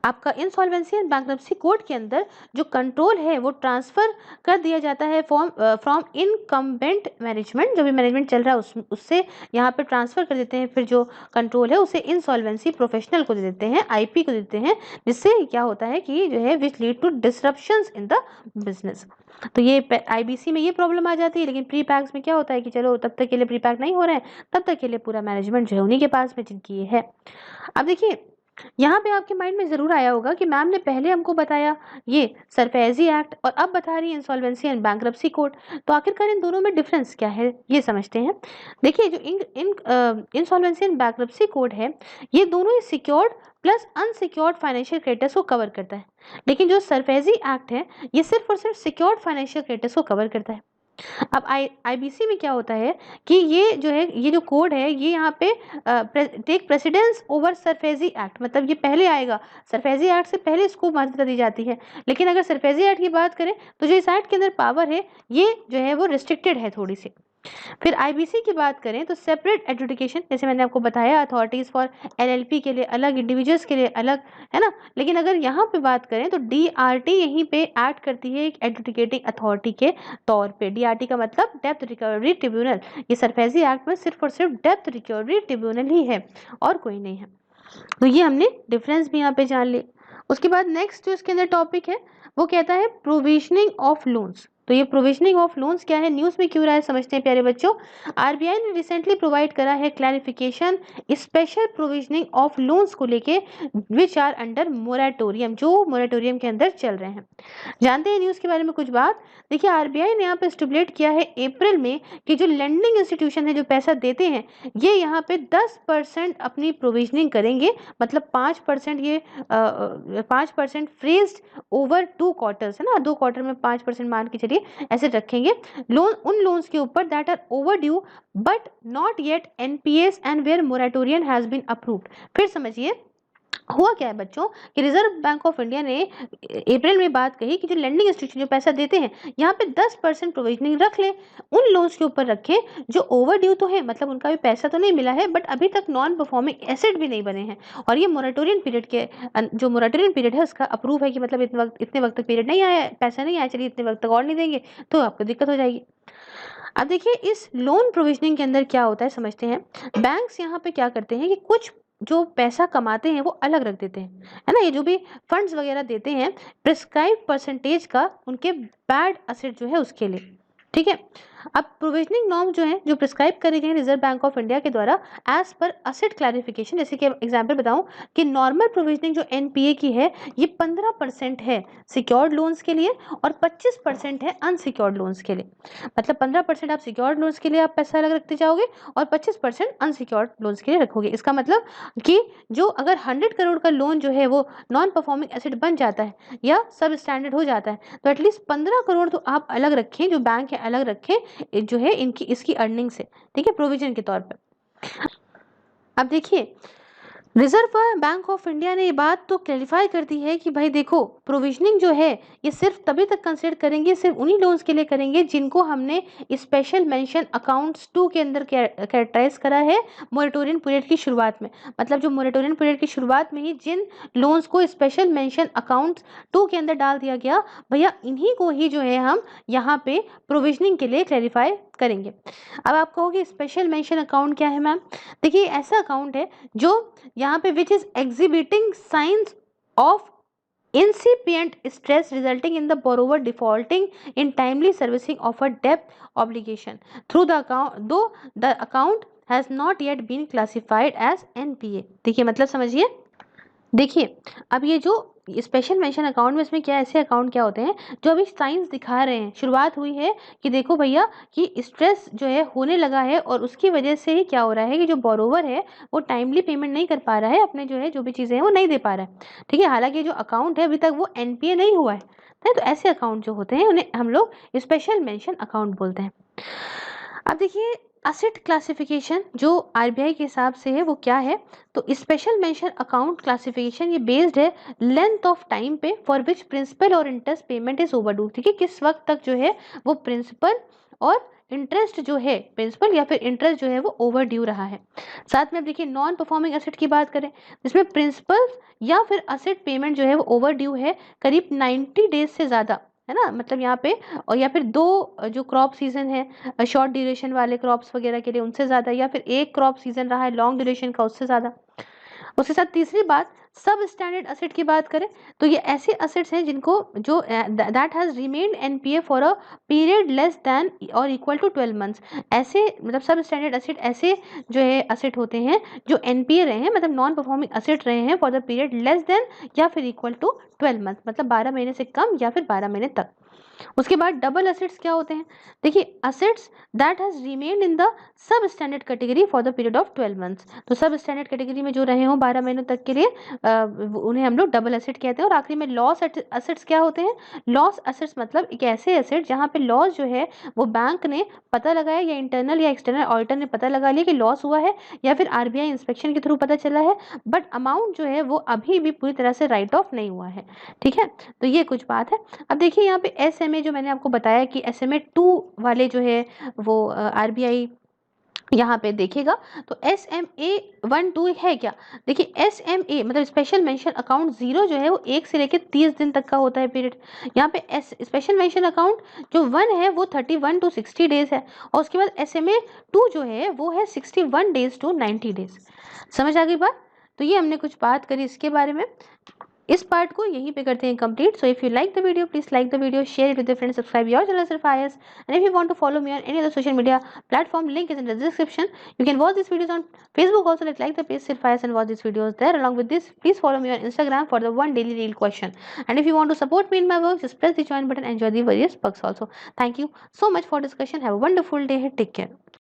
A: आपका इंसॉल्वेंसी एंड बैंक्रप्सी कोड के अंदर जो कंट्रोल है वो ट्रांसफर कर दिया जाता है फ्रॉम इनकम्बेंट मैनेजमेंट, जो भी मैनेजमेंट चल रहा है उससे यहाँ पे ट्रांसफर कर देते हैं, फिर जो कंट्रोल है उसे इंसॉल्वेंसी प्रोफेशनल को दे देते हैं, आईपी को देते हैं, जिससे क्या होता है कि जो है which lead to disruptions in the business. तो ये आईबीसी में ये प्रॉब्लम आ जाती है, लेकिन प्री पैक्स में क्या होता है कि चलो तब तक के लिए प्री पैक नहीं हो रहे हैं, तब तक के लिए पूरा मैनेजमेंट जो है उन्हीं के पास में जिनकी ये है। अब देखिए यहाँ पे आपके माइंड में जरूर आया होगा कि मैम ने पहले हमको बताया ये सरफेजी एक्ट और अब बता रही है इंसॉल्वेंसी एंड बैंक्रप्सी कोड, तो आखिरकार इन दोनों में डिफरेंस क्या है ये समझते हैं। देखिए जो इंसॉल्वेंसी एंड बैंक्रप्सी कोड है ये दोनों ही secured plus unsecured financial creditors को कवर करता है, लेकिन जो सरफेजी एक्ट है ये सिर्फ और सिर्फ सिक्योर्ड फाइनेंशियल क्रेडिटर्स को कवर करता है। अब आईबीसी में क्या होता है कि ये जो है ये जो कोड है ये यहाँ पे टेक प्रेसिडेंस ओवर सरफेजी एक्ट, मतलब ये पहले आएगा, सरफेजी एक्ट से पहले इसको महत्वता दी जाती है। लेकिन अगर सरफेजी एक्ट की बात करें तो जो इस एक्ट के अंदर पावर है ये जो है वो रिस्ट्रिक्टेड है थोड़ी सी। फिर आईबीसी की बात करें तो सेपरेट एडजुडिकेशन, जैसे मैंने आपको बताया अथॉरिटीज फॉर एलएलपी के लिए अलग, इंडिविजुअल्स के लिए अलग, है ना। लेकिन अगर यहाँ पे बात करें तो डीआरटी यहीं पे ऐड करती है एक एडजुडिकेटिंग अथॉरिटी के तौर पे। डीआरटी का मतलब डेप्थ रिकवरी ट्रिब्यूनल, ये सरफेजी एक्ट में सिर्फ और सिर्फ डेप्थ रिकवरी ट्रिब्यूनल ही है और कोई नहीं है। तो ये हमने डिफरेंस भी यहाँ पे जान ली। उसके बाद नेक्स्ट जो इसके अंदर टॉपिक है वो कहता है प्रोविजनिंग ऑफ लोन्स। तो ये प्रोविजनिंग ऑफ लोन्स क्या है, न्यूज़ में क्यों रहा है, समझते हैं प्यारे बच्चों। आरबीआई ने रिसेंटली प्रोवाइड करा है clarification special provisioning of loans को लेके विच आर अंडर मोरेटोरियम, जो मोरेटोरियम के अंदर चल रहे हैं। जानते हैं न्यूज़ के बारे में कुछ बात। देखिए आरबीआई ने यहाँ पे स्टिपुलेट किया है अप्रैल में कि जो लेंडिंग इंस्टीट्यूशन है जो पैसा देते हैं ये यहाँ पे 10% अपनी प्रोविजनिंग करेंगे, मतलब 5% ये 5% फ्रीज्ड ओवर 2 क्वार्टर्स, है ना, 2 क्वार्टर में 5% मान के चलिए ऐसे रखेंगे लोन उन लोन्स के ऊपर that are overdue but not yet NPAs and where moratorium has been approved. फिर समझिए हुआ क्या है बच्चों कि रिजर्व बैंक ऑफ इंडिया ने अप्रैल में बात कही कि जो लेंडिंग इंस्टीट्यूशन जो पैसा देते हैं यहाँ पे 10% प्रोविजनिंग रख ले, उन लोन्स के ऊपर रखें जो ओवर ड्यू तो है, मतलब उनका भी पैसा तो नहीं मिला है बट अभी तक नॉन परफॉर्मिंग एसेट भी नहीं बने हैं, और ये मोरेटोरियम पीरियड के जो मोरेटोरियम पीरियड है उसका अप्रूव है कि मतलब इतने वक्त तक पीरियड नहीं आया, पैसा नहीं आया, चलिए इतने वक्त तक और नहीं देंगे तो आपको दिक्कत हो जाएगी। अब देखिए इस लोन प्रोविजनिंग के अंदर क्या होता है समझते हैं। बैंक्स यहाँ पे क्या करते हैं कि कुछ जो पैसा कमाते हैं वो अलग रख देते हैं, है ना, ये जो भी फंड्स वगैरह देते हैं प्रिस्क्राइब परसेंटेज का उनके बैड असेट जो है उसके लिए, ठीक है। अब प्रोविजनिंग नॉर्म जो है जो प्रिस्क्राइब करे गए रिजर्व बैंक ऑफ इंडिया के द्वारा एज पर असेट क्लैरिफिकेशन, जैसे कि एग्जांपल बताऊं कि नॉर्मल प्रोविजनिंग जो एनपीए की है ये 15% है सिक्योर्ड लोन्स के लिए और 25% है अनसिक्योर्ड लोन्स के लिए, मतलब 15% आप सिक्योर्ड लोन्स के लिए आप पैसा अलग रखते जाओगे और 25% अनसिक्योर्ड लोन्स के लिए रखोगे। इसका मतलब कि जो अगर 100 करोड़ का लोन जो है वो नॉन परफॉर्मिंग एसेट बन जाता है या सब स्टैंडर्ड हो जाता है तो एटलीस्ट 15 करोड़ तो आप अलग रखें, जो बैंक है अलग रखें जो है इनकी इसकी अर्निंग से, ठीक है, प्रोविजन के तौर पे। अब देखिए रिजर्व बैंक ऑफ इंडिया ने ये बात तो क्लैरिफाई कर दी है कि भाई देखो प्रोविजनिंग जो है ये सिर्फ तभी तक कंसिडर करेंगे, सिर्फ उन्हीं लोन्स के लिए करेंगे जिनको हमने स्पेशल मेंशन अकाउंट्स 2 के अंदर कैरेक्टराइज करा है मोरेटोरियम पीरियड की शुरुआत में, मतलब जो मोरेटोरियम पीरियड की शुरुआत में ही जिन लोन्स को स्पेशल मेंशन अकाउंट्स 2 के अंदर डाल दिया गया भैया इन्हीं को ही जो है हम यहाँ पे प्रोविजनिंग के लिए क्लैरिफाई करेंगे। अब आप कहोगे स्पेशल मेंशन अकाउंट क्या है मैम, देखिए ऐसा अकाउंट है जो यहाँ पे which is exhibiting science of incipient stress resulting in the borrower defaulting in timely servicing of a debt obligation through the account though the account has not yet been classified as NPA। देखिए मतलब समझिए, देखिए अब ये जो स्पेशल मेंशन अकाउंट में इसमें क्या ऐसे अकाउंट क्या होते हैं जो अभी साइंस दिखा रहे हैं, शुरुआत हुई है कि देखो भैया कि स्ट्रेस जो है होने लगा है और उसकी वजह से ही क्या हो रहा है कि जो बोरोवर है वो टाइमली पेमेंट नहीं कर पा रहा है, अपने जो है जो भी चीज़ें हैं वो नहीं दे पा रहा है, ठीक है। हालांकि जो अकाउंट है अभी तक वो एनपीए नहीं हुआ है, तो ऐसे अकाउंट जो होते हैं उन्हें हम लोग स्पेशल मेंशन अकाउंट बोलते हैं। अब देखिए असेट क्लासिफिकेशन जो आरबीआई के हिसाब से है वो क्या है, तो स्पेशल मेंशन अकाउंट क्लासिफिकेशन ये बेस्ड है लेंथ ऑफ टाइम पे फॉर विच प्रिंसिपल और इंटरेस्ट पेमेंट इज ओवरड्यू, ठीक है, किस वक्त तक जो है वो प्रिंसिपल और इंटरेस्ट जो है, प्रिंसिपल या फिर इंटरेस्ट जो है वो ओवर ड्यू रहा है। साथ में अब देखिए नॉन परफॉर्मिंग एसेट की बात करें, जिसमें प्रिंसिपल या फिर असेट पेमेंट जो है वो ओवर ड्यू है करीब 90 डेज से ज़्यादा, है ना, मतलब यहाँ पे, और या फिर दो जो क्रॉप सीजन है शॉर्ट ड्यूरेशन वाले क्रॉप्स वगैरह के लिए उनसे ज़्यादा, या फिर एक क्रॉप सीजन रहा है लॉन्ग ड्यूरेशन का उससे ज़्यादा। उसके साथ तीसरी बात, सब स्टैंडर्ड असेट की बात करें तो ये ऐसे असेट्स हैं जिनको जो that has remained NPA for a period less than और इक्वल टू 12 मंथ्स। ऐसे मतलब सब स्टैंडर्ड असेट ऐसे जो है असेट होते हैं जो एनपीए रहे हैं, मतलब नॉन परफॉर्मिंग असेट रहे हैं for the period less than या फिर इक्वल टू 12 मंथ, मतलब 12 महीने से कम या फिर 12 महीने तक। उसके बाद डबल असेट्स क्या होते हैं, देखिए assets that has remained in the sub standard category for the period of 12 months. तो सब स्टैंडर्ड कैटेगरी में जो रहे हों 12 महीनों तक के लिए उन्हें हम लोग डबल एसेट कहते हैं। और आखिरी में लॉस एसेट्स क्या होते हैं, लॉस एसेट्स मतलब एक ऐसे एसेट जहां पे लॉस जो है वो बैंक ने पता लगाया या इंटरनल या एक्सटर्नल ऑडिटर ने पता लगा लिया कि लॉस हुआ है, या फिर आरबीआई इंस्पेक्शन के थ्रू पता चला है, बट अमाउंट जो है वो अभी भी पूरी तरह से राइट ऑफ नहीं हुआ है। ठीक है, तो ये कुछ बात है। अब देखिए यहाँ पे एसएमए जो मैंने आपको बताया कि एसएमए 2 वाले जो है वो आरबीआई यहाँ पे देखेगा, तो एस एम ए 1-2 है क्या, देखिए एस एम ए मतलब स्पेशल मेंशन अकाउंट 0 जो है वो 1 से लेकर 30 दिन तक का होता है पीरियड। यहाँ पे एस स्पेशल मेंशन अकाउंट जो 1 है वो 31 टू 60 डेज है, और उसके बाद एस एम ए 2 जो है वो है 61 डेज टू 90 डेज। समझ आ गई बात। तो ये हमने कुछ बात करी इसके बारे में। इस पार्ट को यहीं पे करते हैं complete. So if you like the video please like the video, share it with your friends, subscribe your channel सिर्फ IAS, and if you want to follow me on any other social media platform, link is in the description. You can watch these videos on Facebook also, like the page Sirf IAS and watch these videos there. Along with this, please follow me on Instagram for the one daily real question. And if you want to support me in my work, just press the join button and enjoy the various perks also. Thank you so much for discussion. Have a wonderful day. Take care.